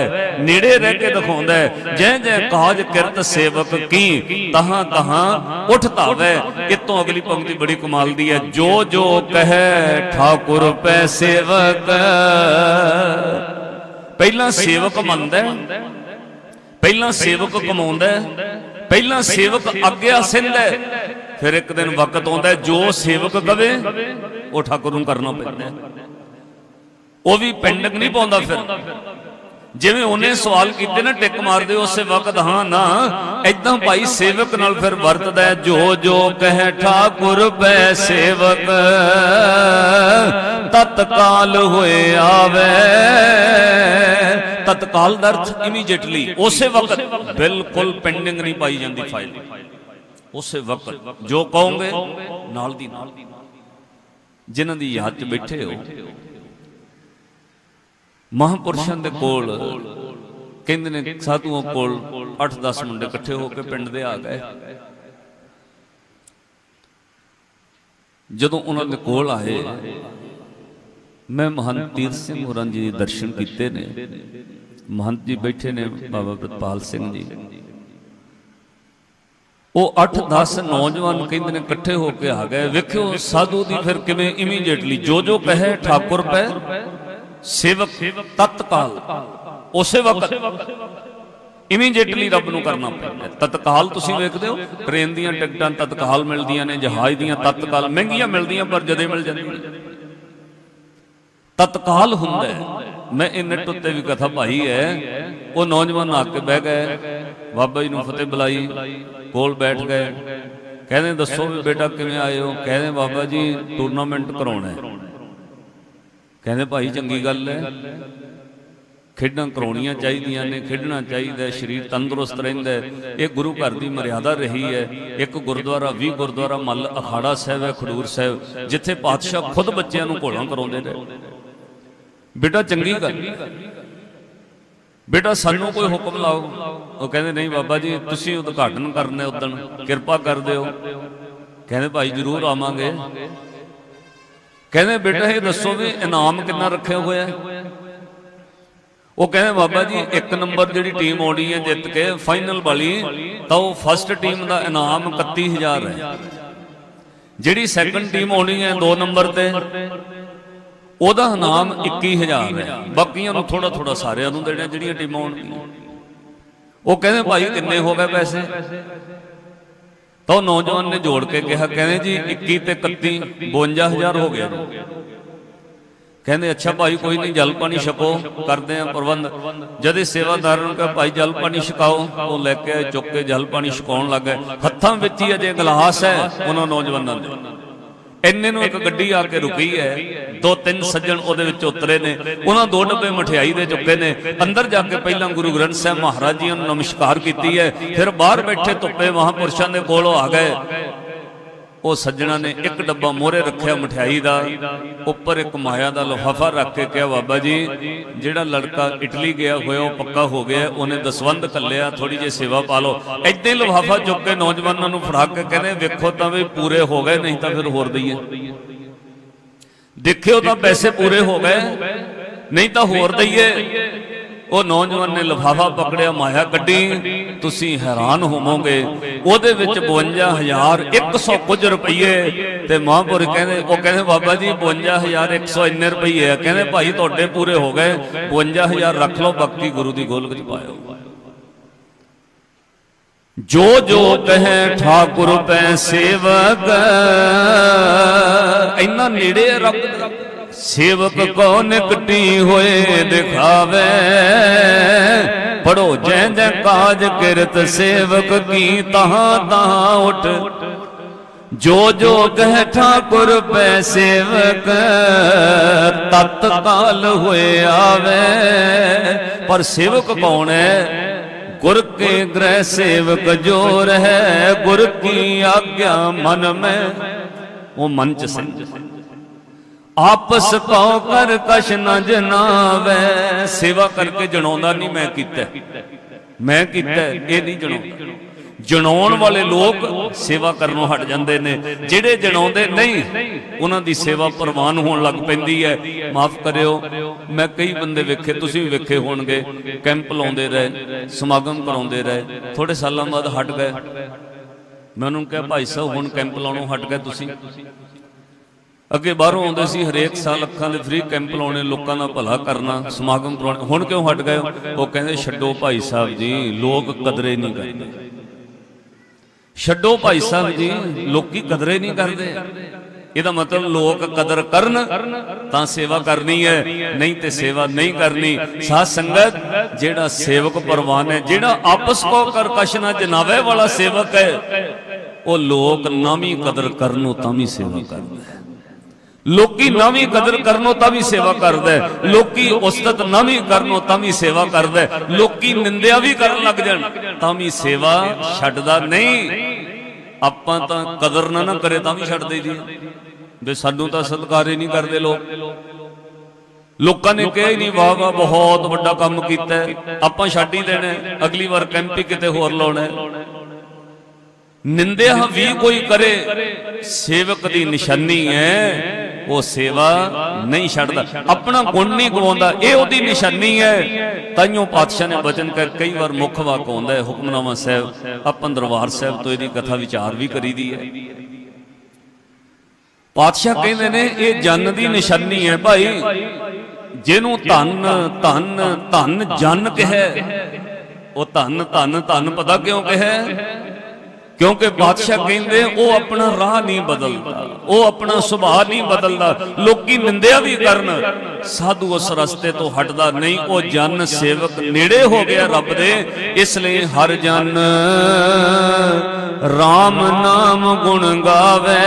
नेड़े रह के दिखाउंदा है। जै जै काज किरत सेवक की, तहां तहां उठ तावे। इतों अगली पंक्ति बड़ी कमाल दी है, जो जो कहे ठाकुर पै सेवक। पहला सेवक मनदा है, पहला सेवक कमाउंदा है, पहला सेवक आग्या सिंधा है। फिर एक दिन वक्त आउंदा है जो सेवक कवे वो ठाकुर नूं करना पैंदा है। वो भी पेंडिंग नहीं पाउंदा। फिर जिवें उन्हें सवाल कीते ना टिक मार दे उस वक्त हाँ ना, इदां भाई सेवक नाल फिर वरतदा है। जो जो कहे ठाकुर पै सेवक, तत्काल होए आवे। तत्काल दा अर्थ इमीडिएटली, उस वक्त, बिल्कुल पेंडिंग नहीं पाई जाती फाइल। उस वक्त जो कहोगे नाल दी नाल। जिन्हां दी याद च बैठे हो महापुरुषों के कोल कहते ने साधुओं कोल 8-10 मुंडे इकट्ठे होकर पिंड दे आ गए। जदों उन्होंने कोल आए, मैं महंत तीर्थ सिंह होरां जी दे दर्शन किए ने। महंत जी बैठे ने बाबा प्रतपाल सिंह जी, वो 8-10 नौजवान कहते ने इकट्ठे होकर आ गए। वेखियो साधु दी फिर किवें इमीडिएटली जो जो कहे ठाकुर पै सेवक तत्काल उसे वक्त इमीडिएटली रब नूं करना पैंदा। तत्काल तुसीं वेखदे हो ट्रेन दीयां टिकटां तत्काल मिलदियां ने, जहाज दीयां तत्काल महंगियां मिलदियां पर जदे मिल जांदियां तत्काल हुंदा है। मैं इन नेट उत्ते भी कथा पाई है। वो नौजवान आके बह गए, बाबा जी नूं फतेह बुलाई, कोल बैठ गए। कहते दसो भी बेटा किवें आए हो? कहते बाबा जी टूरनामेंट कराउणा है। कहते भाई चंगी गल है, खेडां कराउणियां चाहीदियां ने, खेडना चाहिए, शरीर तंदुरुस्त रहिंदा है। ये गुरु घर की मर्यादा रही है। एक गुरुद्वारा 20 गुरुद्वारा मल अखाड़ा साहब है खडूर साहब, जिथे पातशाह खुद बच्चों को घोड़ा कराउंदे रहे। बेटा चंगी गल, बेटा सानू कोई हुक्म लाओ। वो कहते नहीं बाबा जी तुसीं उद्घाटन करने उदण किरपा कर दिओ। कहते भाई जरूर आवांगे। कहते बेटा ये दसो भी इनाम कितना रखे हुए है? वो कहते बाबा जी 1 नंबर जी टीम आनी है जित के फाइनल वाली, तो फस्ट टीम का इनाम 31,000 है। जी सैकंड टीम आनी है 2 नंबर ते, ਉਹਦਾ ਇਨਾਮ 21,000 है। बाकियां ਨੂੰ थोड़ा थोड़ा ਸਾਰਿਆਂ ਨੂੰ ਦੇਣਾ ਜਿਹੜੀਆਂ ਟੀਮਾਂ ਆਉਣਗੀਆਂ। ਉਹ ਕਹਿੰਦੇ ਭਾਈ ਕਿੰਨੇ ਹੋ ਗਏ ਪੈਸੇ? ਤਾਂ ਉਹ ਨੌਜਵਾਨ ਨੇ ਜੋੜ ਕੇ ਕਿਹਾ, ਕਹਿੰਦੇ ਜੀ 21 ਤੇ 31 52,000 ਹੋ ਗਿਆ ਜੀ। ਕਹਿੰਦੇ ਅੱਛਾ ਭਾਈ ਕੋਈ ਨਹੀਂ, ਜਲ ਪਾਣੀ ਛਕੋ, ਕਰਦੇ ਆ ਪ੍ਰਬੰਧ। ਜਦ ਸੇਵਾਦਾਰਾਂ ਨੂੰ ਕਿਹਾ ਭਾਈ ਜਲ ਪਾਣੀ ਛਕਾਓ, ਉਹ ਲੈ ਕੇ ਚੁੱਕ ਕੇ ਜਲ ਪਾਣੀ ਛਕਾਉਣ ਲੱਗ ਗਏ। ਹੱਥਾਂ ਵਿੱਚ ਹੀ ਅਜੇ ਗਲਾਸ ਹੈ ਉਹਨਾਂ ਨੌਜਵਾਨਾਂ ਦੇ। इन्ने नूं एक गड्डी आके रुकी है, 2-3 सज्जन उहदे विच उतरे ने। उन्हां 2 डब्बे मठियाई दे चुके ने। अंदर जाके पहलां गुरु ग्रंथ साहिब महाराज जी नूं नमस्कार कीती है, फिर बाहर बैठे धुप्पे महापुरुषां दे कोलों आ गए। वो सज्जणा ने एक डब्बा मोहरे रखिया मिठाई का, उपर एक माया का लिफाफा रख के कहा बाबा जी जिहड़ा लड़का इटली गया होया वो पक्का हो गया, उन्हें दसवंध कलिया, थोड़ी जी सेवा पा लो। इदां लिफाफा चुक के नौजवानों नूं फड़ा के कहने वेखो तो भी पूरे हो गए, नहीं तो फिर होर दईए। देखियो तो पैसे पूरे हो गए, नहीं तो होर दईए। वो नौजवान ने लिफाफा पकड़िया, माया कड्डी, तुसी हैरान होवोगे। ਉਹਦੇ ਵਿੱਚ 52,100 कुछ रुपये ते महापुर कहते, वो कहते बाबा जी 52,100 इन्ने रुपये है। कहते भाई तुहाडे पूरे हो गए, 52,000 रख लो, बाकी गुरु की गोलक च पाओ। जो जो कहे ठाकुर पै सेवक, इन्ना नेड़े रब सेवक को निकटी होए दिखावे। पढ़ो जै जै काज किरत सेवक की तहां तहां उठ। जो जो कह ठाकुर पै सेवक तत्काल होए आवे। पर सेवक कौन है? गुर के गृह सेवक जोर है, गुर की आज्ञा मन में वो मन च सिंह। आपस को कर कश न जनावे। सेवा करके जनाउंदा नहीं मैं कीता, मैं कीता ये नहीं जनाउंदा। जनाउण वाले लोग सेवा करनों हट जाते हैं, जिहड़े जनाउंदे नहीं उन्हां दी सेवा प्रवान होण लग पैंदी है। माफ करियो, मैं कई बंदे वेखे, तुसीं भी वेखे होणगे, कैंप लाउंदे रहे, समागम कराउंदे रहे, थोड़े सालां बाद हट गए। मैं उन्होंने कहा भाई साहब हुण कैंप लाउणों हट गए तुसीं? अगे बाहरों आउंदे सी, हरेक साल अखां दे फ्री कैंप लाने, लोगों का भला करना, समागम करवाने, हुण क्यों हट गए? वो कहंदे छड्डो भाई साहब जी, लोग कदरे नहीं करते। छड्डो भाई साहब जी, लोकी कदरे नहीं करते। इहदा मतलब लोग कदर करन तां सेवा करनी है, नहीं ते सेवा नहीं करनी। साध संगत जिहड़ा सेवक परवान है, जिहड़ा आपस को कर कश ना जनावे वाला सेवक है, वो लोग नामी कदर करनो तां भी सेवा करदा है। लोकी नावी कदर करनो तां भी सेवा करदा है, लोकी उस्तत नावी करनो तां भी सेवा करदा है, लोकी निंदिया भी करन लग जाण तां भी सेवा छड्डदा नहीं। आपां तां कदर ना करे तां भी छड्ड देईदी वे, सानू तां सत्कार ही नहीं करदे लोग। लोगों ने कहा ही नहीं वाह वाह बहुत बड़ा काम किया, आपां छड्ड ही देना, अगली बार कैंप ही किते होर लाउणा है। निंदिया भी कोई करे सेवक की निशानी है, वो सेवा नहीं छड्डदा, अपना गुण नहीं गवाउंदा, ये उहदी निशानी है। ताइयों पातशाह ने वचन कर कई बार मुख वाक आउंदा है हुक्मनामा साहब, आपां दरबार साहब तो इहदी कथा विचार भी करी दी है। पातशाह कहते ने ये जन की निशानी है भाई, जिन्हों धन धन धन जन कहे, वो धन धन धन पता क्यों कहे? क्योंकि बादशाह कहते वो अपना राह नहीं बदलता, वो अपना सुभाव नहीं बदलता। लोग निंदिया भी करन, साधु उस रस्ते तो हटदा नहीं। वो जन सेवक नेड़े हो गया रब दे, इसलिए हर जन राम नाम गुण गावे।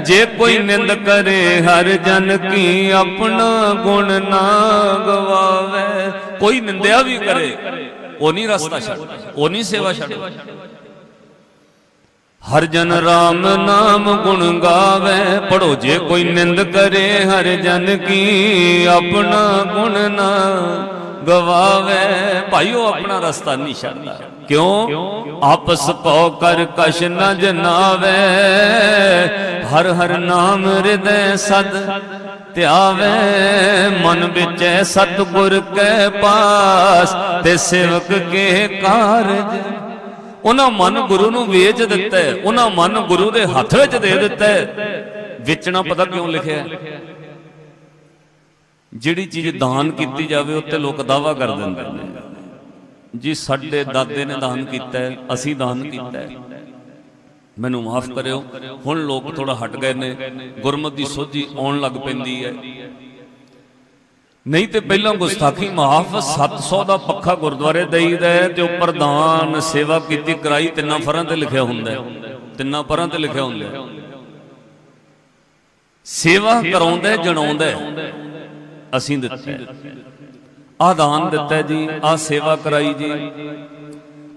जे कोई निंद करे हर जन की, अपना गुण ना गवावे। कोई निंदिया भी करे वो नहीं रास्ता छड्डदा, वो नहीं सेवा छड्डदा। हर जन राम नाम गुण गावे, पढ़ो जे कोई निंद करे हर जन की, अपना गुण ना गवावे। भाई वो अपना रास्ता नहीं छड्डदा, क्यों? आपस को कर कश न जनावे, हर हर नाम हृदय सद त्यावे। मन बिच सतगुर के पास, ते सेवक के कारज। उन्हें मन गुरु नूं वेच दिता है, उन्हें मन गुरु के हथ विच दे दिता है। वेचना पता क्यों लिखिया? जिहड़ी चीज दान की जाए उत्ते लोग दावा कर देंगे जी साडे दादे ने दान किया है, असी दान किया है। मैनू माफ करियो, हुण लोग थोड़ा हट गए ने, गुरमत की सोझी आउण लग पैंदी है। नहीं तो पहला गुस्ताखी माफ 700 का पक्खा गुरुद्वारे दईदा है, तो उपर दान सेवा की कराई तिना फरां ते लिखिया हुंदा है, तिना परां ते लिखिया हुंदा है। सेवा कराउंदा जणाउंदा असीं दित्ता है, आ दान दिता है जी, आ सेवा कराई जी।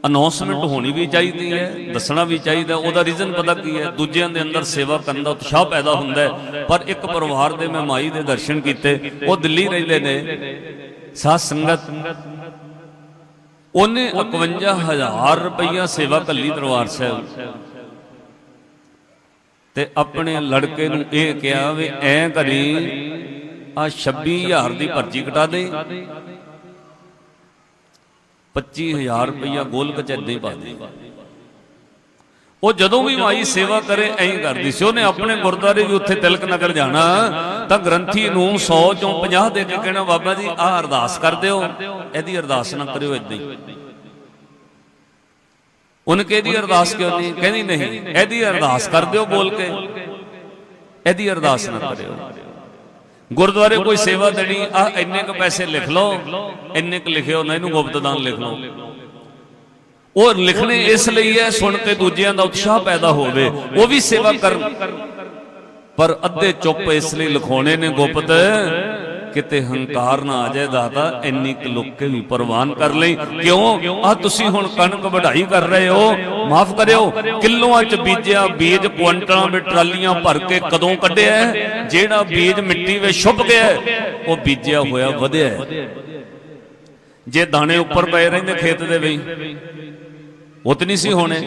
अनाउंसमेंट होनी भी चाहिए है, दसना भी चाहिए। उसका रीजन पता की है? दूजिਆਂ ਦੇ अंदर सेवा करने का उत्साह पैदा होता है। पर एक परिवार के मैं माई के दर्शन किए, वो दिल्ली रहते ने, साध संगत, उन्हें 51,000 रुपया सेवा कली दरबार साहब, ते अपने लड़के नूं यह कहा भी ऐ करी आ 26,000 की पर्ची कटा दे, 25,000 रुपया गोलक च इदां ही पा दे। वो जदों भी माई सेवा करे ऐं करती सी। उन्हें अपने गुरुद्वारे भी उत्थे तिलक नगर जाना तो ग्रंथी नूं 100 चों 50 दे के कहना बाबा जी आ अरदास कर दिओ, इहदी अरदास ना करिओ इदां ही। उन्हें कहदी अरदास क्यों नहीं? कहदी नहीं इहदी अरदास कर दिओ बोल के, इहदी अरदास ना करिओ। गुरुद्वारे कोई सेवा देनी, आ इन्ने क पैसे लिख लो, इन्ने क लिखिओ ना, इहनूं गुप्त दान लिख लो। और लिखने इसलिए है सुन के दूजिਆਂ ਦਾ उत्साह पैदा होवे, वो भी सेवा कर। पर अद्धे चुप इसलिए लिखाने ने गुप्त, किते हंकार ना आ जाए दाता, इन्नी क लुक के भी प्रवान कर ले। क्यों? आ तुसी हुण कणक वढाई कर रहे हो, माफ करियो, किलोआं च बीजिया बीज क्विंटलां में ट्रालियां भर के कदों कढिया? जेड़ा बीज मिट्टी में छुप गया वो बीजिया होया वधिया है। जे दाने उपर पए रहिंदे खेत दे वही वो तो नहीं सी होने।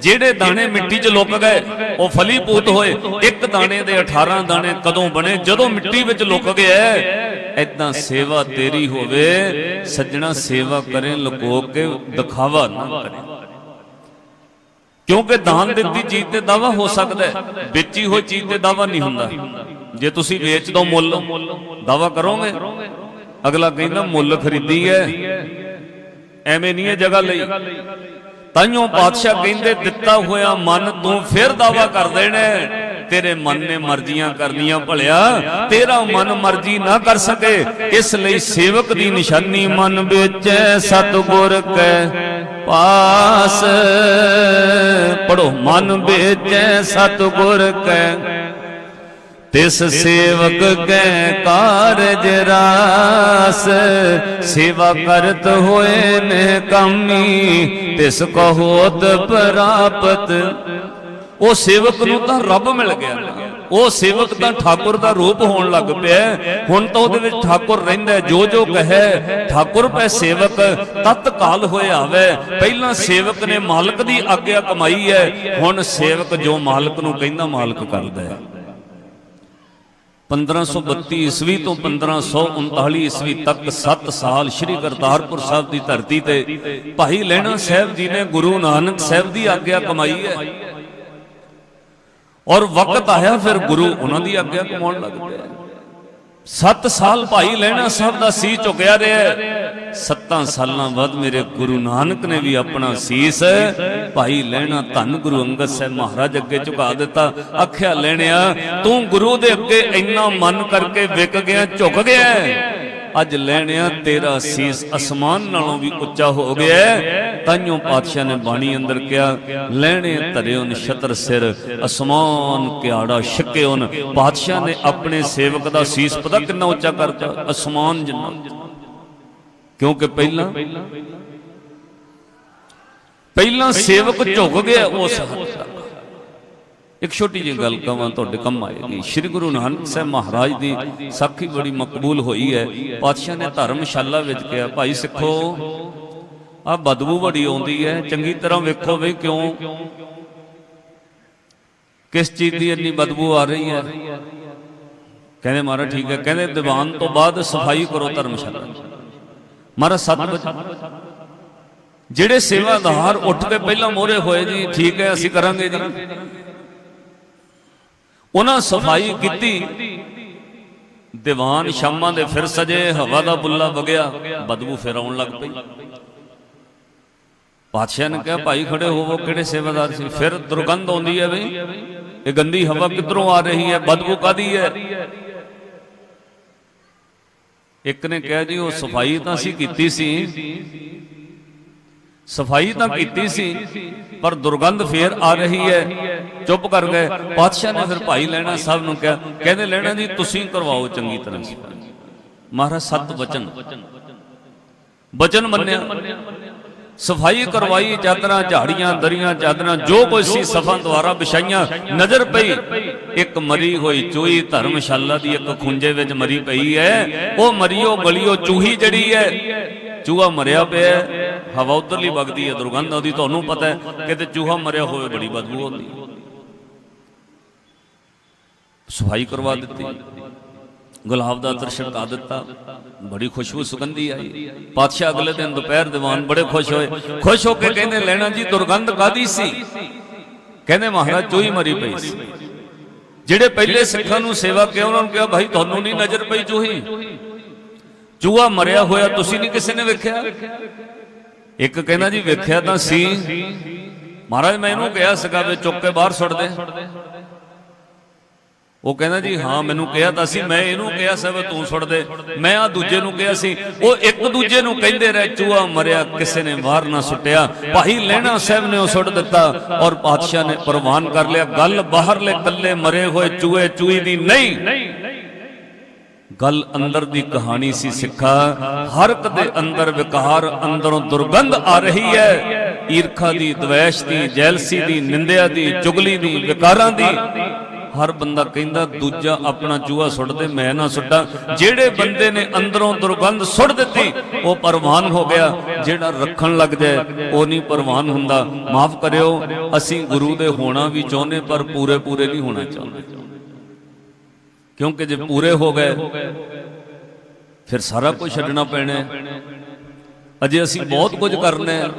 जेड़े दाने मिट्टी च लुक गए वो फलीभूत होए। एक दाने दे 18 दाने कदों बने? जदों मिट्टी विच लुक गया। ऐदां सेवा तेरी होवे सज्जणा, सेवा करें लुको के, दिखावा ना करें। क्योंकि दान दित्ती चीज ते दावा हो सकता है, बेची हुई चीज ते दावा नहीं हुंदा। जे तुसी वेच दो मुल, दावा करोगे? अगला कहंदा मुल खरीदी है, एवें नहीं है जगह लई। ताइयों बादशाह कहंदे दिता होया मन तू फिर दावा कर देना, तेरे मन ने मर्जियां करनियां भलिया, तेरा मन मर्जी ना कर सके। इसलिए सेवक दी निशानी मन विच सतगुर के पास। पढ़ो मन विच सतगुर के, तिस सेवक के कारज रास। सेवा करत होए ने कमी, तिस को होत प्राप्त। ਉਹ ਸੇਵਕ ਨੂੰ ਤਾਂ ਰੱਬ ਮਿਲ ਗਿਆ ਨਾ, ਉਹ ਸੇਵਕ ਤਾਂ ਠਾਕੁਰ ਦਾ ਰੂਪ ਹੋਣ ਲੱਗ ਪਿਆ। ਹੁਣ ਤਾਂ ਉਹਦੇ ਵਿੱਚ ਠਾਕੁਰ ਰਹਿੰਦਾ, ਜੋ ਜੋ ਕਹੇ ਠਾਕੁਰ ਪੈ ਸੇਵਕ ਤਤਕਾਲ ਹੋਏ ਆਵੇ। ਪਹਿਲਾਂ ਸੇਵਕ ਨੇ ਮਾਲਕ ਦੀ ਆਗਿਆ ਕਮਾਈ ਹੈ, ਹੁਣ ਸੇਵਕ ਜੋ ਮਾਲਕ ਨੂੰ ਕਹਿੰਦਾ ਮਾਲਕ ਕਰਦਾ ਹੈ। 1532 ਈਸਵੀ ਤੋਂ 1539 ਈਸਵੀ ਤੱਕ 7 ਸਾਲ ਸ੍ਰੀ ਕਰਤਾਰਪੁਰ ਸਾਹਿਬ ਦੀ ਧਰਤੀ ਤੇ ਭਾਈ ਲਹਿਣਾ ਸਾਹਿਬ ਜੀ ਨੇ ਗੁਰੂ ਨਾਨਕ ਸਾਹਿਬ ਦੀ ਆਗਿਆ ਕਮਾਈ ਹੈ। ਔਰ ਵਕਤ ਆਇਆ ਫਿਰ ਗੁਰੂ ਉਹਨਾਂ ਦੀ ਆਗਿਆ ਕਮਾਉਣ ਲੱਗ ਪਿਆ। 7 ਸਾਲ ਭਾਈ ਲਹਿਣਾ ਸਾਹਿਬ ਦਾ ਸੀਸ ਝੁਕਿਆ ਰਿਹਾ। 7 ਸਾਲਾਂ ਬਾਅਦ ਮੇਰੇ ਗੁਰੂ ਨਾਨਕ ਨੇ ਵੀ ਆਪਣਾ ਸੀਸ ਭਾਈ ਲਹਿਣਾ ਧੰਨ ਗੁਰੂ ਅੰਗਦ ਸਾਹਿਬ ਮਹਾਰਾਜ ਅੱਗੇ ਝੁਕਾ ਦਿੱਤਾ। ਆਖਿਆ ਲਹਿਣਿਆ, ਤੂੰ ਗੁਰੂ ਦੇ ਅੱਗੇ ਇੰਨਾ ਮਨ ਕਰਕੇ ਵਿਕ ਗਿਆ, ਝੁਕ ਗਿਆ, ਅੱਜ ਲਹਿਣਿਆ ਤੇਰਾ ਸੀਸ ਅਸਮਾਨ ਨਾਲੋਂ ਵੀ ਉੱਚਾ ਹੋ ਗਿਆ। ਤਾਈਓ ਪਾਤਸ਼ਾਹ ਨੇ ਬਾਣੀ ਅੰਦਰ ਕਿਹਾ, ਲਹਿਣੇ ਧਰਿਓ ਨਛਤਰ ਸਿਰ ਅਸਮਾਨ ਕਿਆੜਾ ਛਕਿਓਨ। ਪਾਤਸ਼ਾਹ ਨੇ ਆਪਣੇ ਸੇਵਕ ਦਾ ਸੀਸ ਪਤਾ ਕਿੰਨਾ ਉੱਚਾ ਕਰਤਾ, ਅਸਮਾਨ ਜਿੰਨਾ। ਕਿਉਂਕਿ ਪਹਿਲਾਂ ਸੇਵਕ ਝੁਕ ਗਿਆ ਉਸ ਹੱਦ ਤੱਕ। ਇੱਕ ਛੋਟੀ ਜਿਹੀ ਗੱਲ ਕਹਾਂ, ਤੁਹਾਡੇ ਕੰਮ ਆਏਗੀ। ਸ੍ਰੀ ਗੁਰੂ ਨਾਨਕ ਸਾਹਿਬ ਮਹਾਰਾਜ ਦੀ ਸਾਖੀ ਬੜੀ ਮਕਬੂਲ ਹੋਈ ਹੈ। ਪਾਤਸ਼ਾਹ ਨੇ ਧਰਮਸ਼ਾਲਾ ਵਿੱਚ ਕਿਹਾ, ਭਾਈ ਸਿੱਖੋ, ਆ ਬਦਬੂ ਬੜੀ ਆਉਂਦੀ ਹੈ, ਚੰਗੀ ਤਰ੍ਹਾਂ ਵੇਖੋ ਵੀ ਕਿਉਂ, ਕਿਸ ਚੀਜ਼ ਦੀ ਇੰਨੀ ਬਦਬੂ ਆ ਰਹੀ ਹੈ। ਕਹਿੰਦੇ ਮਹਾਰਾਜ ਠੀਕ ਹੈ। ਕਹਿੰਦੇ ਦੀਵਾਨ ਤੋਂ ਬਾਅਦ ਸਫਾਈ ਕਰੋ ਧਰਮਸ਼ਾਲਾ। ਮਹਾਰਾਜ 7 ਵਜੇ ਜਿਹੜੇ ਸੇਵਾਦਾਰ ਉੱਠ ਕੇ ਪਹਿਲਾਂ ਮੋਹਰੇ ਹੋਏ, ਜੀ ਠੀਕ ਹੈ ਅਸੀਂ ਕਰਾਂਗੇ ਜੀ, ਉਹਨਾਂ ਸਫਾਈ ਕੀਤੀ। ਦੀਵਾਨ ਸ਼ਾਮਾਂ ਦੇ ਫਿਰ ਸਜੇ, ਹਵਾ ਦਾ ਬੁੱਲਾ ਵਗਿਆ, ਬਦਬੂ ਫਿਰ ਆਉਣ ਲੱਗ ਪਈ। ਪਾਤਸ਼ਾਹ ਨੇ ਕਿਹਾ, ਭਾਈ ਖੜੇ ਹੋਵੋ, ਕਿਹੜੇ ਸੇਵਾਦਾਰ ਸੀ? ਫਿਰ ਦੁਰਗੰਧ ਆਉਂਦੀ ਹੈ, ਬਈ ਇਹ ਗੰਦੀ ਹਵਾ ਕਿੱਧਰੋਂ ਆ ਰਹੀ ਹੈ, ਬਦਬੂ ਕਾਦੀ ਹੈ? ਇੱਕ ਨੇ ਕਿਹਾ, ਜੀ ਉਹ ਸਫਾਈ ਤਾਂ ਅਸੀਂ ਕੀਤੀ ਸੀ, ਸਫਾਈ ਤਾਂ ਕੀਤੀ ਸੀ, ਪਰ ਦੁਰਗੰਧ ਫੇਰ ਆ ਰਹੀ ਹੈ। ਚੁੱਪ ਕਰ ਗਏ। ਪਾਤਸ਼ਾਹ ਨੇ ਫਿਰ ਭਾਈ ਲਹਿਣਾ ਸਾਹਿਬ ਨੂੰ ਕਿਹਾ, ਕਹਿੰਦੇ ਲਹਿਣਾ ਜੀ ਤੁਸੀਂ ਕਰਵਾਓ ਚੰਗੀ ਤਰ੍ਹਾਂ। ਮਹਾਰਾਜ 7 ਵਚਨ ਮੰਨਿਆ, ਸਫਾਈ ਕਰਵਾਈ। ਚਾਦਰਾਂ ਝਾੜੀਆਂ, ਦਰੀਆਂ ਚਾਦਰਾਂ ਜੋ ਕੁਝ ਸੀ ਸਫਾਂ ਦੁਆਰਾ ਵਿਛਾਈਆਂ। ਨਜ਼ਰ ਪਈ ਇੱਕ ਮਰੀ ਹੋਈ ਚੂਹੀ ਧਰਮਸ਼ਾਲਾ ਦੀ ਇੱਕ ਖੁੰਝੇ ਵਿੱਚ ਮਰੀ ਪਈ ਹੈ। ਉਹ ਮਰੀਓ ਗਲੀਓ ਚੂਹੀ ਜਿਹੜੀ ਹੈ, ਚੂਹਾ ਮਰਿਆ ਪਿਆ, ਹਵਾ ਉਧਰਲੀ ਵਗਦੀ ਹੈ, ਦੁਰਗੰਧ ਆਉਂਦੀ। ਤੁਹਾਨੂੰ ਪਤਾ ਹੈ ਕਿਤੇ ਚੂਹਾ ਮਰਿਆ ਹੋਵੇ ਬੜੀ ਬਦਬੂ ਆਉਂਦੀ। ਸਫਾਈ ਕਰਵਾ ਦਿੱਤੀ, ਗੁਲਾਬ ਦਾ ਅਤਰ ਛਿੜਕਾ ਦਿੱਤਾ, ਬੜੀ ਖੁਸ਼ਬੂ ਸੁਗੰਧੀ ਆਈ। ਪਾਤਸ਼ਾਹ ਅਗਲੇ ਦਿਨ ਦੁਪਹਿਰ ਦੀਵਾਨ ਬੜੇ ਖੁਸ਼ ਹੋਏ। ਖੁਸ਼ ਹੋ ਕੇ ਕਹਿੰਦੇ, ਲੈਣਾ ਜੀ ਦੁਰਗੰਧ ਕਾਦੀ ਸੀ? ਕਹਿੰਦੇ ਮਹਾਰਾਜ ਚੂਹੀ ਮਰੀ ਪਈ ਸੀ। ਜਿਹੜੇ ਪਹਿਲੇ ਸਿੱਖਾਂ ਨੂੰ ਸੇਵਾ ਕਿਹਾ, ਉਹਨਾਂ ਨੂੰ ਕਿਹਾ, ਭਾਈ ਤੁਹਾਨੂੰ ਨਹੀਂ ਨਜ਼ਰ ਪਈ ਚੂਹੀ? ਚੂਹਾ ਮਰਿਆ ਹੋਇਆ ਤੁਸੀਂ ਨਹੀਂ ਕਿਸੇ ਨੇ ਵੇਖਿਆ? ਇੱਕ ਕਹਿੰਦਾ ਜੀ ਵੇਖਿਆ ਤਾਂ ਸੀ ਮਹਾਰਾਜ, ਮੈਂ ਇਹਨੂੰ ਕਿਹਾ ਸੀਗਾ ਵੀ ਚੁੱਕ ਕੇ ਬਾਹਰ ਸੁੱਟ ਦੇ। ਉਹ ਕਹਿੰਦਾ ਜੀ ਹਾਂ ਮੈਨੂੰ ਕਿਹਾ ਤਾਂ ਸੀ, ਮੈਂ ਇਹਨੂੰ ਕਿਹਾ ਸੀ ਵੀ ਤੂੰ ਸੁੱਟ ਦੇ, ਮੈਂ ਆ ਦੂਜੇ ਨੂੰ ਕਿਹਾ ਸੀ। ਉਹ ਇੱਕ ਦੂਜੇ ਨੂੰ ਕਹਿੰਦੇ ਰਹੇ, ਚੂਹਾ ਮਰਿਆ, ਕਿਸੇ ਨੇ ਬਾਹਰ ਨਾ ਸੁੱਟਿਆ। ਭਾਈ ਲਹਿਣਾ ਸਾਹਿਬ ਨੇ ਉਹ ਸੁੱਟ ਦਿੱਤਾ ਔਰ ਪਾਤਸ਼ਾਹ ਨੇ ਪ੍ਰਵਾਨ ਕਰ ਲਿਆ। ਗੱਲ ਬਾਹਰਲੇ ਕੱਲੇ ਮਰੇ ਹੋਏ ਚੂਹੇ ਚੂਹੀ ਦੀ ਨਹੀਂ, ਗੱਲ ਅੰਦਰ ਦੀ ਕਹਾਣੀ ਸੀ। ਸਿੱਖਾ, ਹਰ ਇੱਕ ਦੇ ਅੰਦਰ ਵਿਕਾਰ, ਅੰਦਰੋਂ ਦੁਰਗੰਧ ਆ ਰਹੀ ਹੈ। ਈਰਖਾ ਦੀ, ਦਵੈਸ਼ ਦੀ, ਜੈਲਸੀ ਦੀ, ਨਿੰਦਿਆ ਦੀ, ਚੁਗਲੀ ਦੀ, ਵਿਕਾਰਾਂ ਦੀ। ਹਰ ਬੰਦਾ ਕਹਿੰਦਾ ਦੂਜਾ ਆਪਣਾ ਚੂਹਾ ਸੁੱਟ ਦੇ, ਮੈਂ ਨਾ ਸੁੱਟਾਂ। ਜਿਹੜੇ ਬੰਦੇ ਨੇ ਅੰਦਰੋਂ ਦੁਰਗੰਧ ਸੁੱਟ ਦਿੱਤੀ ਉਹ ਪ੍ਰਵਾਨ ਹੋ ਗਿਆ। ਜਿਹੜਾ ਰੱਖਣ ਲੱਗ ਜਾਏ ਉਹ ਨਹੀਂ ਪ੍ਰਵਾਨ ਹੁੰਦਾ। ਮਾਫ ਕਰਿਓ, ਅਸੀਂ ਗੁਰੂ ਦੇ ਹੋਣਾ ਵੀ ਚਾਹੁੰਦੇ ਪਰ ਪੂਰੇ ਨਹੀਂ ਹੋਣਾ ਚਾਹੁੰਦੇ। ਕਿਉਂਕਿ ਜੇ ਪੂਰੇ ਹੋ ਗਏ ਫਿਰ ਸਾਰਾ ਕੁਝ ਛੱਡਣਾ ਪੈਣਾ। ਅਜੇ ਅਸੀਂ ਬਹੁਤ ਕੁਝ ਕਰਨਾ ਹੈ,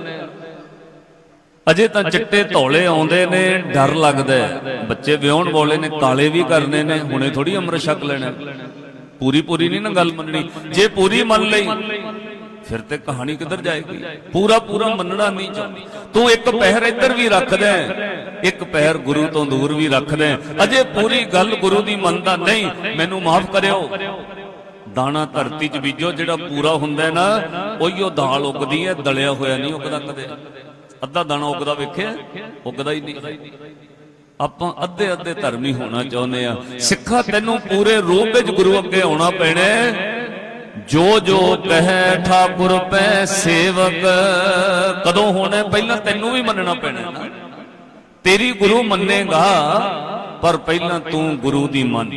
ਅਜੇ ਤਾਂ ਚਿੱਟੇ ਧੌਲੇ ਆਉਂਦੇ ਨੇ, ਡਰ ਲੱਗਦਾ ਹੈ। ਬੱਚੇ ਵਿਆਹਣ ਵਾਲੇ ਨੇ, ਕਾਲੇ ਵੀ ਕਰਨੇ ਨੇ, ਹੁਣੇ ਥੋੜੀ ਅੰਮ੍ਰਿਤ ਛਕ ਲੈਣਾ। ਪੂਰੀ ਨਹੀਂ ਨਾ ਗੱਲ ਮੰਨਣੀ। ਜੇ ਪੂਰੀ ਮੰਨ ਲਈ ਫਿਰ ਤੇ ਕਹਾਣੀ ਕਿੱਧਰ ਜਾਏਗੀ? ਪੂਰਾ ਮੰਨਣਾ ਨਹੀਂ ਚਾਹੁੰਦੀ। ਤੂੰ ਇੱਕ ਪੈਰ ਇੱਧਰ ਵੀ ਰੱਖਦਾ, ਇੱਕ ਪੈਰ ਗੁਰੂ ਤੋਂ ਦੂਰ ਵੀ ਰੱਖਦਾ, ਅਜੇ ਪੂਰੀ ਗੱਲ ਗੁਰੂ ਦੀ ਮੰਨਦਾ ਨਹੀਂ। ਮੈਨੂੰ ਮਾਫ ਕਰਿਓ, ਦਾਣਾ ਧਰਤੀ 'ਚ ਬੀਜੋ, ਜਿਹੜਾ ਪੂਰਾ ਹੁੰਦਾ ਨਾ ਉਹੀਓ ਦਾਲ ਉਗਦੀ ਹੈ, ਦਲਿਆ ਹੋਇਆ ਨਹੀਂ ਉਗਦਾ ਕਦੇ। ਅੱਧਾ ਦਾਣਾ ਉਗਦਾ ਵੇਖਿਆ? ਉਗਦਾ ਹੀ ਨਹੀਂ। ਆਪਾਂ ਅੱਧੇ ਧਰਮੀ ਹੋਣਾ ਚਾਹੁੰਦੇ ਆ। ਸਿੱਖਾ, ਤੈਨੂੰ ਪੂਰੇ ਰੂਪ ਵਿੱਚ ਗੁਰੂ ਅੱਗੇ ਆਉਣਾ ਪੈਣਾ। ਜੋ ਕਹੇ ਠਾਕੁਰ ਪੈ ਸੇਵਕ, ਕਦੋਂ ਹੋਣਾ? ਪਹਿਲਾਂ ਤੈਨੂੰ ਵੀ ਮੰਨਣਾ ਪੈਣਾ ਨਾ। तेरी गुरु मन्नेगा पर पहला तू गुरु दी मन,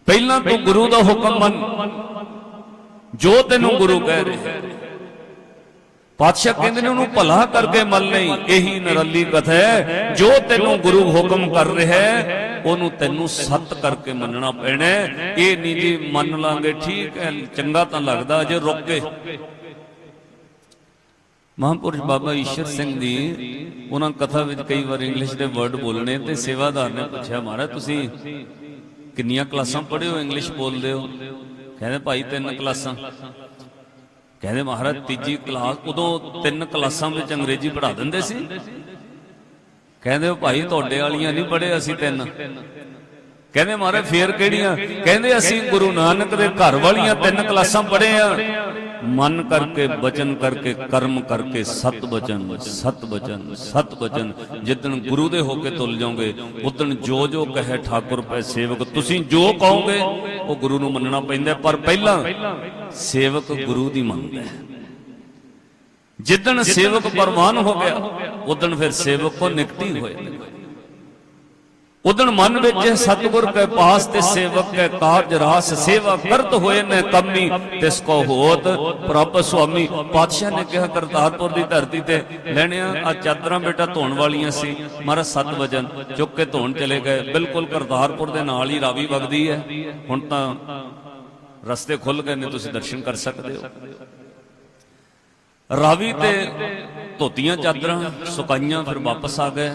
पहला तू गुरु दा हुक्म मन जो तेनू गुरु कह रहे। पातशाह कहते ने उन्होंने भला करके मन नहीं, यही निराली कथा है। जो तेनू गुरु हुक्म कर रहा है ਉਹਨੂੰ ਤੈਨੂੰ ਸੱਤ ਕਰਕੇ ਮੰਨਣਾ ਪੈਣਾ। ਇਹ ਨਹੀਂ ਜੀ ਮੰਨ ਲਾਂਗੇ ਠੀਕ ਹੈ ਚੰਗਾ ਤਾਂ ਲੱਗਦਾ ਜੇ ਰੁਕ ਕੇ। ਮਹਾਂਪੁਰਸ਼ ਬਾਬਾ ਈਸ਼ਰ ਸਿੰਘ ਜੀ ਉਹਨਾਂ ਕਥਾ ਵਿੱਚ ਕਈ ਵਾਰ ਇੰਗਲਿਸ਼ ਦੇ ਵਰਡ ਬੋਲਣੇ ਤੇ ਸੇਵਾਦਾਰ ਨੇ ਪੁੱਛਿਆ ਮਹਾਰਾਜ ਤੁਸੀਂ ਕਿੰਨੀਆਂ ਕਲਾਸਾਂ ਪੜ੍ਹੇ ਹੋ ਇੰਗਲਿਸ਼ ਬੋਲਦੇ ਹੋ? ਕਹਿੰਦੇ ਭਾਈ 3 ਕਲਾਸਾਂ। ਕਹਿੰਦੇ ਮਹਾਰਾਜ ਤੀਜੀ ਕਲਾਸ, ਉਦੋਂ 3 ਕਲਾਸਾਂ ਵਿੱਚ ਅੰਗਰੇਜ਼ੀ ਪੜ੍ਹਾ ਦਿੰਦੇ ਸੀ? ਕਹਿੰਦੇ ਭਾਈ ਤੁਹਾਡੇ ਵਾਲੀਆਂ ਨਹੀਂ ਪੜ੍ਹੇ ਅਸੀਂ 3। ਕਹਿੰਦੇ ਮਹਾਰਾਜ ਫੇਰ ਕਿਹੜੀਆਂ? ਕਹਿੰਦੇ ਅਸੀਂ ਗੁਰੂ ਨਾਨਕ ਦੇ ਘਰ ਵਾਲੀਆਂ 3 ਕਲਾਸਾਂ ਪੜ੍ਹੇ ਆ। ਮਨ ਕਰਕੇ, ਬਚਨ ਕਰਕੇ, ਕਰਮ ਕਰਕੇ, ਸਤ ਬਚਨ, ਸਤ ਬਚਨ, ਸਤ ਬਚਨ। ਜਿੱਦਣ ਗੁਰੂ ਦੇ ਹੋ ਕੇ ਤੁਲ ਜਾਓਗੇ ਉਦਣ ਜੋ ਜੋ ਕਹੇ ਠਾਕੁਰ ਪੈ ਸੇਵਕ, ਤੁਸੀਂ ਜੋ ਕਹੋਗੇ ਉਹ ਗੁਰੂ ਨੂੰ ਮੰਨਣਾ ਪੈਂਦਾ। ਪਰ ਪਹਿਲਾਂ ਸੇਵਕ ਗੁਰੂ ਦੀ ਮੰਨਦਾ। ਜਿੱਦਣ ਸੇਵਕ ਪ੍ਰਵਾਨ ਹੋ ਗਿਆ ਉਦਣ ਫਿਰ ਸੇਵਕ ਕੋ ਨਿਕਟੀ ਹੋਏ। ਉਦਣ ਮਨ ਵਿੱਚ ਸਤਿਗੁਰ ਕੇ ਪਾਸ ਤੇ ਸੇਵਕ ਕੇ ਕਾਰਜ ਰਾਸ ਸੇਵਾ ਕਰਤ ਹੋਏ ਨੇ ਕਮੀ ਤਿਸ ਕੋ ਹੋਤ ਪ੍ਰਭ ਸੁਆਮੀ। ਪਾਤਸ਼ਾਹ ਨੇ ਕਿਹਾ ਕਰਤਾਰਪੁਰ ਦੀ ਧਰਤੀ ਤੇ ਲੈਣਿਆ ਆ ਚਾਦਰਾਂ ਬੇਟਾ ਧੋਣ ਵਾਲੀਆਂ ਸੀ, ਮਹਾਰਾਜ 7 ਵਜਨ ਚੁੱਕ ਕੇ ਧੋਣ ਚਲੇ ਗਏ। ਬਿਲਕੁਲ ਕਰਤਾਰਪੁਰ ਦੇ ਨਾਲ ਹੀ ਰਾਵੀ ਵਗਦੀ ਹੈ। ਹੁਣ ਤਾਂ ਰਸਤੇ ਖੁੱਲ ਗਏ ਨੇ, ਤੁਸੀਂ ਦਰਸ਼ਨ ਕਰ ਸਕਦੇ ਹੋ। ਰਾਵੀ ਤੇ ਧੋਤੀਆਂ ਚਾਦਰਾਂ ਸੁਕਾਈਆਂ, ਫਿਰ ਵਾਪਸ ਆ ਗਏ।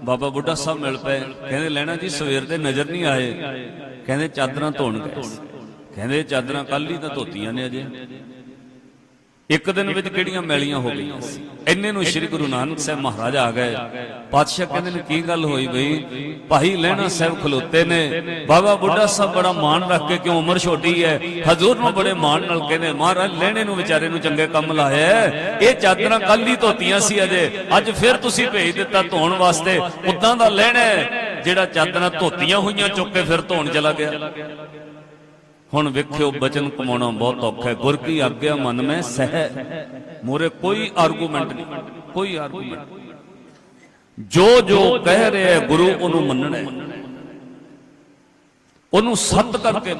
ਬਾਬਾ ਬੁੱਢਾ ਸਾਹਿਬ ਮਿਲ ਪਏ, ਕਹਿੰਦੇ ਲੈਣਾ ਜੀ ਸਵੇਰ ਦੇ ਨਜ਼ਰ ਨਹੀਂ ਆਏ। ਕਹਿੰਦੇ ਚਾਦਰਾਂ ਧੋਣ ਗਏ। ਕਹਿੰਦੇ ਚਾਦਰਾਂ ਕੱਲ ਹੀ ਤਾਂ ਧੋਤੀਆਂ ਨੇ ਅਜੇ, ਇੱਕ ਦਿਨ ਵਿੱਚ ਕਿਹੜੀਆਂ ਮੈਲੀਆਂ ਹੋ ਗਈਆਂ ਸੀ। ਇੰਨੇ ਨੂੰ ਸ੍ਰੀ ਗੁਰੂ ਨਾਨਕ ਸਾਹਿਬ ਮਹਾਰਾਜ ਆ ਗਏ। ਪਾਤਸ਼ਾਹ ਕਹਿੰਦੇ ਨੇ ਕੀ ਗੱਲ ਹੋਈ ਬਈ? ਭਾਈ ਲਹਿਣਾ ਸਾਹਿਬ ਖਲੋਤੇ ਨੇ। ਬਾਬਾ ਬੁੱਢਾ ਸਾਹਿਬ ਬੜਾ ਮਾਣ ਰੱਖ ਕੇ, ਕਿਉਂ ਉਮਰ ਛੋਟੀ ਹੈ, ਹਜ਼ੂਰ ਨੂੰ ਬੜੇ ਮਾਣ ਨਾਲ ਕਹਿੰਦੇ ਮਹਾਰਾਜ ਲਹਿਣੇ ਨੂੰ ਵਿਚਾਰੇ ਨੂੰ ਚੰਗੇ ਕੰਮ ਲਾਇਆ। ਇਹ ਚਾਦਰਾਂ ਕੱਲ ਹੀ ਧੋਤੀਆਂ ਸੀ ਅਜੇ, ਅੱਜ ਫਿਰ ਤੁਸੀਂ ਭੇਜ ਦਿੱਤਾ ਧੋਣ ਵਾਸਤੇ। ਉਦਾਂ ਦਾ ਲਹਿਣਾ ਜਿਹੜਾ ਚਾਦਰਾਂ ਧੋਤੀਆਂ ਹੋਈਆਂ ਚੁੱਕ ਕੇ ਫਿਰ ਧੋਣ ਚਲਾ ਗਿਆ। ਹੁਣ ਵੇਖਿਓ ਬਚਨ ਕਮਾਉਣਾ ਬਹੁਤ ਔਖਾ ਹੈ। ਗੁਰ ਕੀ ਆਗਿਆ ਮਨ ਮੈਂ ਸਹਿ, ਮੋਰੇ ਕੋਈ ਆਰਗੂਮੈਂਟ ਨਹੀਂ, ਕੋਈ ਆਰਗੂਮੈਂਟ। ਜੋ ਜੋ ਕਹਿ ਰਿਹਾ ਗੁਰੂ ਉਹਨੂੰ ਮੰਨਣਾ, ਉਹਨੂੰ ਸੱਤ ਕਰਕੇ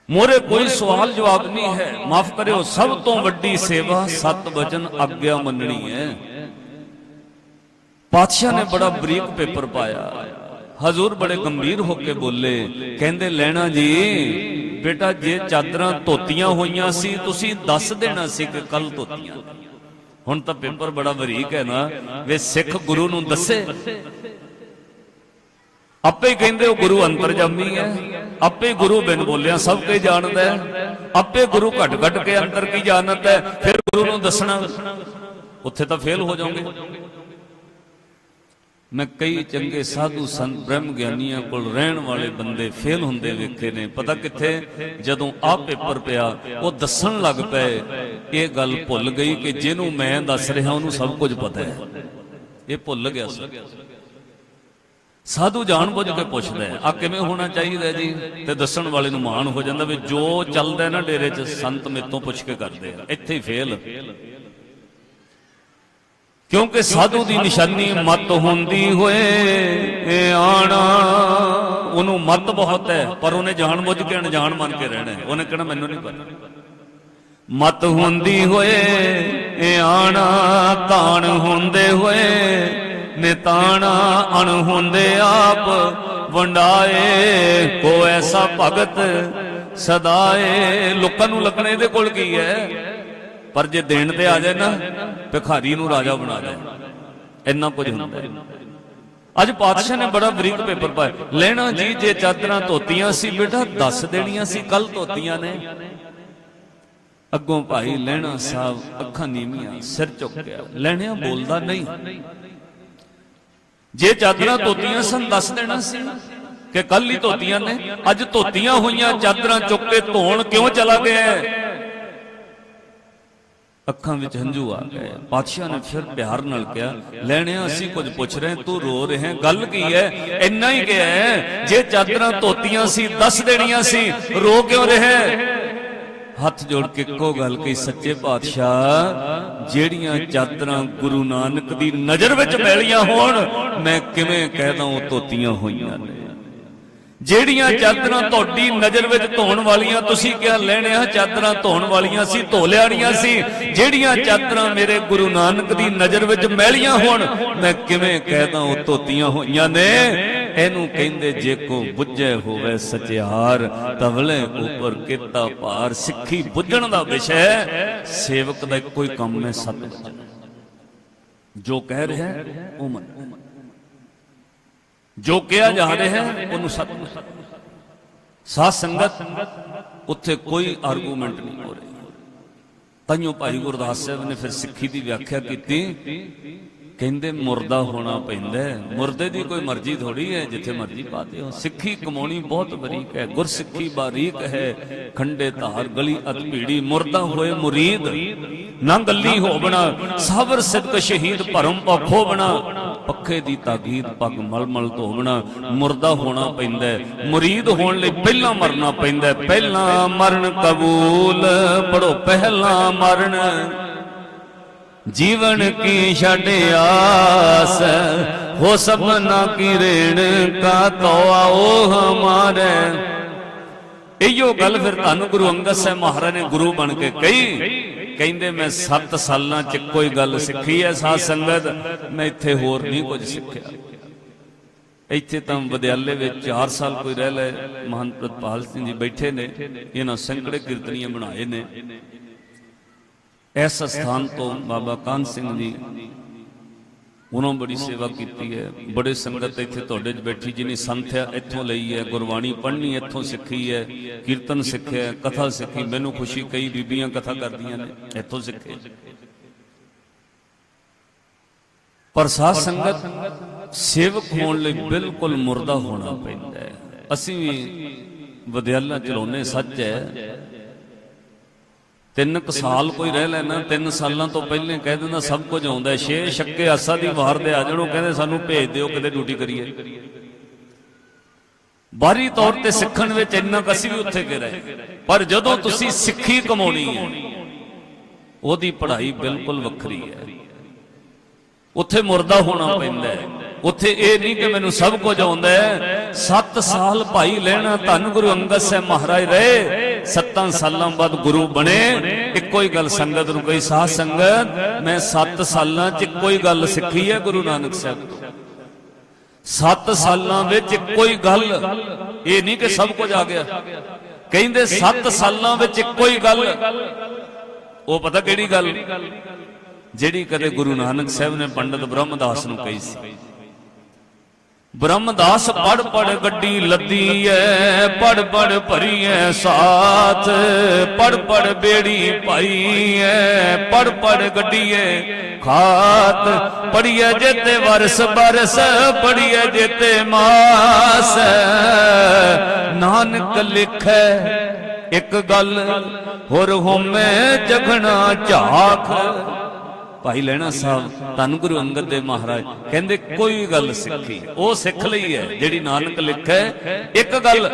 ਮੋਰੇ ਕੋਈ ਸਵਾਲ ਜਵਾਬ ਨਹੀਂ ਹੈ। ਮਾਫ ਕਰਿਓ, ਸਭ ਤੋਂ ਵੱਡੀ ਸੇਵਾ ਸਤ ਬਚਨ ਆਗਿਆ ਮੰਨਣੀ ਹੈ। ਪਾਤਸ਼ਾਹ ਨੇ ਬੜਾ ਬਰੀਕ ਪੇਪਰ ਪਾਇਆ। ਹਜ਼ੂਰ ਬੜੇ ਗੰਭੀਰ ਹੋ ਕੇ ਬੋਲੇ, ਕਹਿੰਦੇ ਲੈਣਾ ਜੀ ਬੇਟਾ ਜੇ ਚਾਦਰਾਂ ਧੋਤੀਆਂ ਹੋਈਆਂ ਸੀ ਤੁਸੀਂ ਦੱਸ ਦੇਣਾ ਸੀ ਕਿ ਕੱਲ ਧੋਤੀਆਂ। ਹੁਣ ਤਾਂ ਪੇਪਰ ਬੜਾ ਬਰੀਕ ਹੈ ਨਾ, ਵੇ ਸਿੱਖ ਗੁਰੂ ਨੂੰ ਦੱਸੇ। ਆਪੇ ਕਹਿੰਦੇ ਉਹ ਗੁਰੂ ਅੰਤਰਜਾਮੀ ਹੈ, ਆਪੇ ਗੁਰੂ ਬਿਨ ਬੋਲਿਆ ਸਭ ਕੁਝ ਜਾਣਦਾ ਹੈ, ਆਪੇ ਗੁਰੂ ਘਟ ਘਟ ਕੇ ਅੰਦਰ ਕੀ ਜਾਣਦਾ ਹੈ। ਫਿਰ ਗੁਰੂ ਨੂੰ ਦੱਸਣਾ, ਉੱਥੇ ਤਾਂ ਫੇਲ ਹੋ ਜਾਓਗੇ। ਮੈਂ ਕਈ ਚੰਗੇ ਸਾਧੂ ਸੰਤ ਬ੍ਰਹਮ ਗਿਆਨੀਆਂ ਕੋਲ ਰਹਿਣ ਵਾਲੇ ਬੰਦੇ ਫੇਲ ਹੁੰਦੇ ਵੇਖੇ ਨੇ। ਪਤਾ ਕਿੱਥੇ? ਜਦੋਂ ਆਹ ਪੇਪਰ ਪਿਆ ਉਹ ਦੱਸਣ ਲੱਗ ਪਏ, ਇਹ ਗੱਲ ਭੁੱਲ ਗਈ ਕਿ ਜਿਹਨੂੰ ਮੈਂ ਦੱਸ ਰਿਹਾ ਉਹਨੂੰ ਸਭ ਕੁਝ ਪਤਾ ਹੈ। ਇਹ ਭੁੱਲ ਗਿਆ ਸੀ। ਸਾਧੂ ਜਾਣ ਬੁੱਝ ਕੇ ਪੁੱਛਦਾ ਆ ਕਿਵੇਂ ਹੋਣਾ ਚਾਹੀਦਾ ਜੀ, ਤੇ ਦੱਸਣ ਵਾਲੇ ਨੂੰ ਮਾਣ ਹੋ ਜਾਂਦਾ ਵੀ ਜੋ ਚੱਲਦਾ ਨਾ ਡੇਰੇ 'ਚ ਸੰਤ ਮੇਤੋਂ ਪੁੱਛ ਕੇ ਕਰਦੇ ਆ। ਇੱਥੇ ਹੀ ਫੇਲ, ਕਿਉਂਕਿ ਸਾਧੂ ਦੀ ਨਿਸ਼ਾਨੀ ਮਤ ਹੁੰਦੀ ਹੋਏ ਆਣਾ। ਉਹਨੂੰ ਮਤ ਬਹੁਤ ਹੈ ਪਰ ਉਹਨੇ ਜਾਣ ਬੁੱਝ ਕੇ ਅਣਜਾਣ ਮੰਨ ਕੇ ਰਹਿਣਾ। ਉਹਨੇ ਕਹਿਣਾ ਮੈਨੂੰ ਨਹੀਂ ਪਤਾ। ਮਤ ਹੁੰਦੀ ਹੋਏ ਆਣਾ, ਤਾਣ ਹੁੰਦੇ ਹੋਏ ਨਿਤਾਣਾ। ਅਣ ਹੁੰਦੇ ਆਪ ਵੰਡਾਏ, ਕੋ ਐਸਾ ਭਗਤ ਸਦਾਏ। ਲੋਕਾਂ ਨੂੰ ਲੱਗਣਾ ਇਹਦੇ ਕੋਲ ਕੀ ਹੈ, ਪਰ ਜੇ ਦੇਣ ਤੇ ਆ ਜਾਏ ਨਾ ਭਿਖਾਰੀ ਨੂੰ ਰਾਜਾ ਬਣਾ ਦੇ। ਇੰਨਾ ਕੁਝ ਹੁੰਦਾ। ਅੱਜ ਪਾਤਸ਼ਾਹ ਨੇ ਬੜਾ ਬਰੀਕ ਪੇਪਰ ਪਾਇਆ। ਲੈਣਾ ਜੀ ਜੇ ਚਾਦਰਾਂ ਧੋਤੀਆਂ ਸੀ ਬੇਟਾ ਦੱਸ ਦੇਣੀਆਂ ਸੀ ਕੱਲ ਧੋਤੀਆਂ ਨੇ। ਅੱਗੋਂ ਭਾਈ ਲੈਣਾ ਸਾਹਿਬ ਅੱਖਾਂ ਨੀਵੀਆਂ, ਸਿਰ ਝੁਕਿਆ। ਲੈਣਿਆ ਬੋਲਦਾ ਨਹੀਂ। ਜੇ ਚਾਦਰਾਂ ਧੋਤੀਆਂ ਸਨ ਦੱਸ ਦੇਣਾ ਸੀ ਕਿ ਕੱਲ ਹੀ ਧੋਤੀਆਂ ਨੇ। ਅੱਜ ਧੋਤੀਆਂ ਹੋਈਆਂ ਚਾਦਰਾਂ ਚੁੱਕ ਕੇ ਧੋਣ ਕਿਉਂ ਚਲਾ ਗਿਆ? ਅੱਖਾਂ ਵਿੱਚ ਹੰਝੂ ਆ ਗਏ। ਪਾਤਸ਼ਾਹ ਨੇ ਫਿਰ ਪਿਆਰ ਨਾਲ ਕਿਹਾ, ਲੈਣਿਆ ਅਸੀਂ ਕੁਝ ਪੁੱਛ ਰਹੇ, ਤੂੰ ਰੋ ਰਿਹਾ, ਗੱਲ ਕੀ ਹੈ? ਇੰਨਾ ਹੀ ਕਿਹਾ ਜੇ ਚਾਦਰਾਂ ਧੋਤੀਆਂ ਸੀ ਦੱਸ ਦੇਣੀਆਂ ਸੀ, ਰੋ ਕਿਉਂ ਰਿਹਾ? हथ जोड़ के इक्को गल कही, सच्चे पातशाह जेड़ियां चादरां गुरु नानक दी नजर विच मैलियां होण मैं किवें कहदा ओह धोतियां होईयां ने। ਜਿਹੜੀਆਂ ਚਾਦਰਾਂ ਤੁਹਾਡੀ ਨਜ਼ਰ ਵਿੱਚ ਧੋਣ ਵਾਲੀਆਂ ਤੁਸੀਂ ਕਿਹਾ ਲੈਣਿਆ ਚਾਦਰਾਂ ਧੋਣ ਵਾਲੀਆਂ ਸੀ, ਧੋ ਲਿਆਣੀਆਂ ਸੀ। ਜਿਹੜੀਆਂ ਚਾਦਰਾਂ ਮੇਰੇ ਗੁਰੂ ਨਾਨਕ ਦੀ ਨਜ਼ਰ ਵਿੱਚ ਮੈਲੀਆਂ ਹੋਣ ਮੈਂ ਕਿਵੇਂ ਕਹਿਦਾ ਉਹ ਧੋਤੀਆਂ ਹੋਈਆਂ ਨੇ। ਇਹਨੂੰ ਕਹਿੰਦੇ ਜੇ ਕੋ ਬੁੱਝੇ ਹੋਵੇ ਸਚਿਆਰ ਤਵਲੇ ਉੱਪਰ ਕੀਤਾ ਭਾਰ। ਸਿੱਖੀ ਬੁੱਝਣ ਦਾ ਵਿਸ਼ਾ ਸੇਵਕ ਦਾ ਇੱਕੋ ਹੀ ਕੰਮ ਹੈ, ਸਤ ਵਚਨ। ਜੋ ਕਹਿ ਰਿਹਾ ਉਹ ਮੰਨ, ਜੋ ਕਿਹਾ ਜਾ ਰਿਹਾ ਉਹਨੂੰ ਸਤ। ਸਾਧ ਸੰਗਤ ਉੱਥੇ ਕੋਈ ਆਰਗੂਮੈਂਟ ਨਹੀਂ ਹੋ ਰਹੀ। ਤਾਈਓ ਭਾਈ ਗੁਰਦਾਸ ਸਾਹਿਬ ਨੇ ਫਿਰ ਸਿੱਖੀ ਦੀ ਵਿਆਖਿਆ ਕੀਤੀ, ਕਹਿੰਦੇ ਮੁਰਦਾ ਹੋਣਾ ਪੈਂਦਾ। ਮੁਰਦੇ ਦੀ ਕੋਈ ਮਰਜ਼ੀ ਥੋੜੀ ਹੈ, ਜਿੱਥੇ ਮਰਜ਼ੀ ਪਾਤੇ ਹੋ। ਸਿੱਖੀ ਕਮਾਉਣੀ ਬਹੁਤ ਬਰੀਕ ਹੈ, ਗੁਰਸਿੱਖੀ ਬਾਰੀਕ ਹੈ। ਖੰਡੇ ਧਾਰ ਗਲੀ ਅਤ ਭੀੜੀ, ਮੁਰਦਾ ਹੋਏ ਮੁਰੀਦ ਨਾ ਗੱਲੀ ਹੋਵਣਾ। ਸਾਬਰ ਸਿਦਕ ਸ਼ਹੀਦ ਭਰਮ ਭਖੋ ਬਣਾ, ਪੱਖੇ ਦੀ ਤਾਕੀਦ ਪੱਗ ਮਲ ਮਲ ਧੋਵਣਾ। ਮੁਰਦਾ ਹੋਣਾ ਪੈਂਦਾ, ਮੁਰੀਦ ਹੋਣ ਲਈ ਪਹਿਲਾਂ ਮਰਨਾ ਪੈਂਦਾ। ਪਹਿਲਾਂ ਮਰਨ ਕਬੂਲ, ਪੜੋ ਪਹਿਲਾਂ ਮਰਨ। जीवन की छड़ आस हो सबना की रेण का तो आओ हमारे। इहो गल फिर धन गुरु अंगद साहब महाराज ने गुरु बन के कही। कहते मैं 7 सालां च कोई गल सिखी है साध संगत, मैं इत्थे होर नहीं कुछ सिखिया। इत्थे तां विद्यालय में 4 साल कोई रह ले। महंत प्रतपाल सिंह जी बैठे ने, इन्हां सैकड़े कीर्तनीय बनाए ने। इस स्थान तो बाबा कान सिंह जी उन्होंने बड़ी सेवा की है। बड़े संगत इत्थे तुहाडे च बैठी जिन्हें संथ्या इत्थों लई है, गुरबाणी पढ़नी इत्थों सीखी है, कीर्तन सीखिया, कथा सीखी। मैनूं खुशी कई बीबियां कथा करदियां ने इत्थों सीखे। पर साध संगत सेवक होने लई बिल्कुल मुर्दा होना पैंदा है। असीं भी विद्यालय चलाउने, सच है। 3 साल कोई रह लेना, 3 सालों तो पहले कह देना सब कुछ आउंदा है। 6 छक्के आसा दी वार दे आ जाणो, कहंदे सानू भेज दिओ किते ड्यूटी करिए। बाहरी तौर ते सिੱਖਣ ਵਿੱਚ ਇੰਨਾ ਕਸੀ ਵੀ ਉੱਥੇ ਗਏ ਰਹੇ, ਪਰ ਜਦੋਂ ਤੁਸੀਂ ਸਿੱਖੀ ਕਮਾਉਣੀ ਹੈ ਉਹਦੀ ਪੜ੍ਹਾਈ ਬਿਲਕੁਲ ਵੱਖਰੀ ਹੈ। ਉੱਥੇ ਮੁਰਦਾ ਹੋਣਾ ਪੈਂਦਾ ਹੈ। ਉੱਥੇ ਇਹ ਨਹੀਂ ਕਿ ਮੈਨੂੰ ਸਭ ਕੁਝ ਆਉਂਦਾ ਹੈ। 7 ਸਾਲ ਭਾਈ ਲੈਣਾ ਧੰਨ ਗੁਰੂ ਅੰਗਦ ਸਾਹਿਬ ਮਹਾਰਾਜ ਰਹੇ। 7 ਸਾਲਾਂ ਬਾਅਦ ਗੁਰੂ ਬਣੇ। ਇੱਕੋ ਹੀ ਗੱਲ ਸੰਗਤ ਨੂੰ ਕਹੀ, ਸਾਧ ਸੰਗਤ ਮੈਂ 7 ਸਾਲਾਂ 'ਚ ਇੱਕੋ ਹੀ ਗੱਲ ਸਿੱਖੀ ਹੈ ਗੁਰੂ ਨਾਨਕ ਸਾਹਿਬ ਤੋਂ। 7 ਸਾਲਾਂ ਵਿੱਚ ਇੱਕੋ ਹੀ ਗੱਲ, ਇਹ ਨਹੀਂ ਕਿ ਸਭ ਕੁਝ ਆ ਗਿਆ। ਕਹਿੰਦੇ 7 ਸਾਲਾਂ ਵਿੱਚ ਇੱਕੋ ਹੀ ਗੱਲ। ਉਹ ਪਤਾ ਕਿਹੜੀ ਗੱਲ? ਜਿਹੜੀ ਕਦੇ ਗੁਰੂ ਨਾਨਕ ਸਾਹਿਬ ਨੇ ਪੰਡਤ ਬ੍ਰਹਮਦਾਸ ਨੂੰ ਕਹੀ ਸੀ। ब्रह्मदास पढ़ पढ़ गड्डी लदी है, पढ़ पढ़ भरी है साथ, पढ़ पढ़ बेड़ी पाई है, पढ़ पढ़ गड्डी है खात। पढ़िए जेते वर्ष बरस, पढ़िए जेते मास। नानक लिखे एक गल होर होमे जगना झाख। भाई लैणा साहब धन गुरु अंगद देव महाराज कहंदे कोई गल सिखी वो सिख लई है जिहड़ी नानक लिखे। एक गल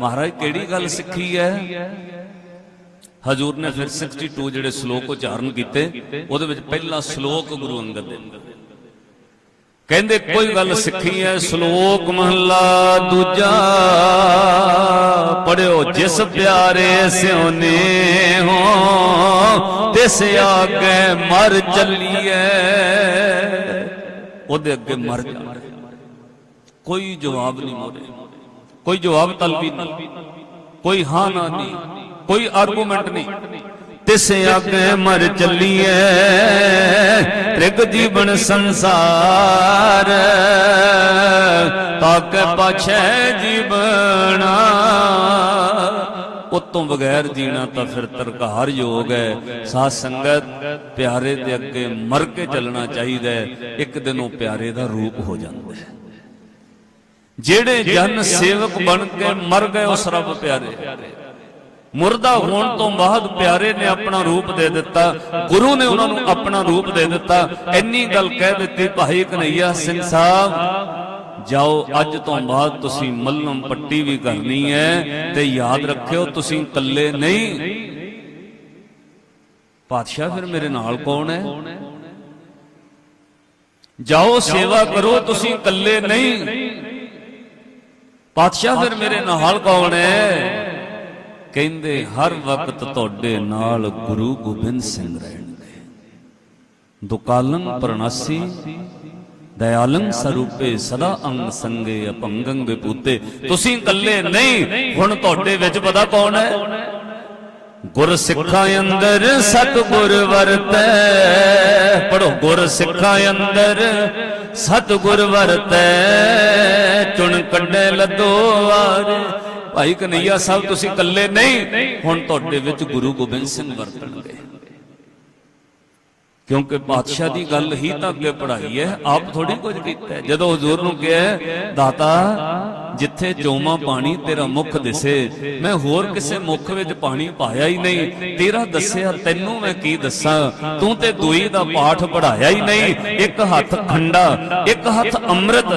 महाराज किहड़ी गल सिखी है? हजूर ने फिर 62 जिहड़े श्लोक उच्चारण कीते, उहदे विच पहला श्लोक गुरु अंगद देव कहंदे कोई गल सिखी है। श्लोक महला दूजा पढ़ियो, जिस प्यारे स्योने हो तिस आगे मर चलिए। ओदे अगे मर जा। कोई जवाब नहीं मोरे, कोई जवाब तलबी नहीं, कोई हाँ ना नहीं, कोई आर्गूमेंट नहीं। तिस आगे मर चलिए त्रिग जीवन संसार, ताके पाछे जीवना। उतों बगैर जीना तो फिर तरकार योग है। साध संगत प्यारे दे अगे मर के चलना चाहिए। एक दिन वो प्यारे दा रूप हो जाता है। जेड़े जन सेवक बन के मर गए उस रब प्यारे, मुर्दा होने तो बाद प्यारे ने अपना रूप दे दिता, गुरु ने उन्होंने अपना रूप दे दिता। इन्नी गल कह दी भाई कन्हैया सिंह साहब जाओ अज तो बाद तुसी मल्लम पट्टी भी करनी है ते याद रखियो तुसी कल्ले नहीं, पातशाह फिर मेरे नाल कौन है? जाओ सेवा करो, तुसी कल्ले नहीं। पातशाह फिर मेरे नाल कौन है? कहंदे हर वक्त तुहाडे नाल गुरु गोबिंद सिंह रहणगे। दुकालंग प्रणासी दयालंग स्वरूपे सदा अंग संगे अपंगंग विभूते। तुसी कल्ले नहीं, हुण तुहाडे विच पता कौन है? गुर सिखा अंदर सतगुर वरतै। पढ़ो, गुर सिखा अंदर सतगुर वरतै, चुन कड्डे लदो वारे। भाई कन्हैया साहब तुसी कल्ले नहीं, हुण तुहाडे विच गुरु गोबिंद सिंह वरतणगे। क्योंकि पातशाह की गल ही तो अगे पढ़ाई है, आप थोड़ी कुछ किया। जदों हुजूर नूं कहा दाता जिथे चौमा पानी तेरा मुख दिसे, मैं होर किसे मुख विच पानी पाया ही नहीं, तेरा दसिया तैनूं मैं की दसां, तूं ते दुई दा पाठ पढ़ाया ही नहीं। एक हथ खंडा एक हथ अमृत,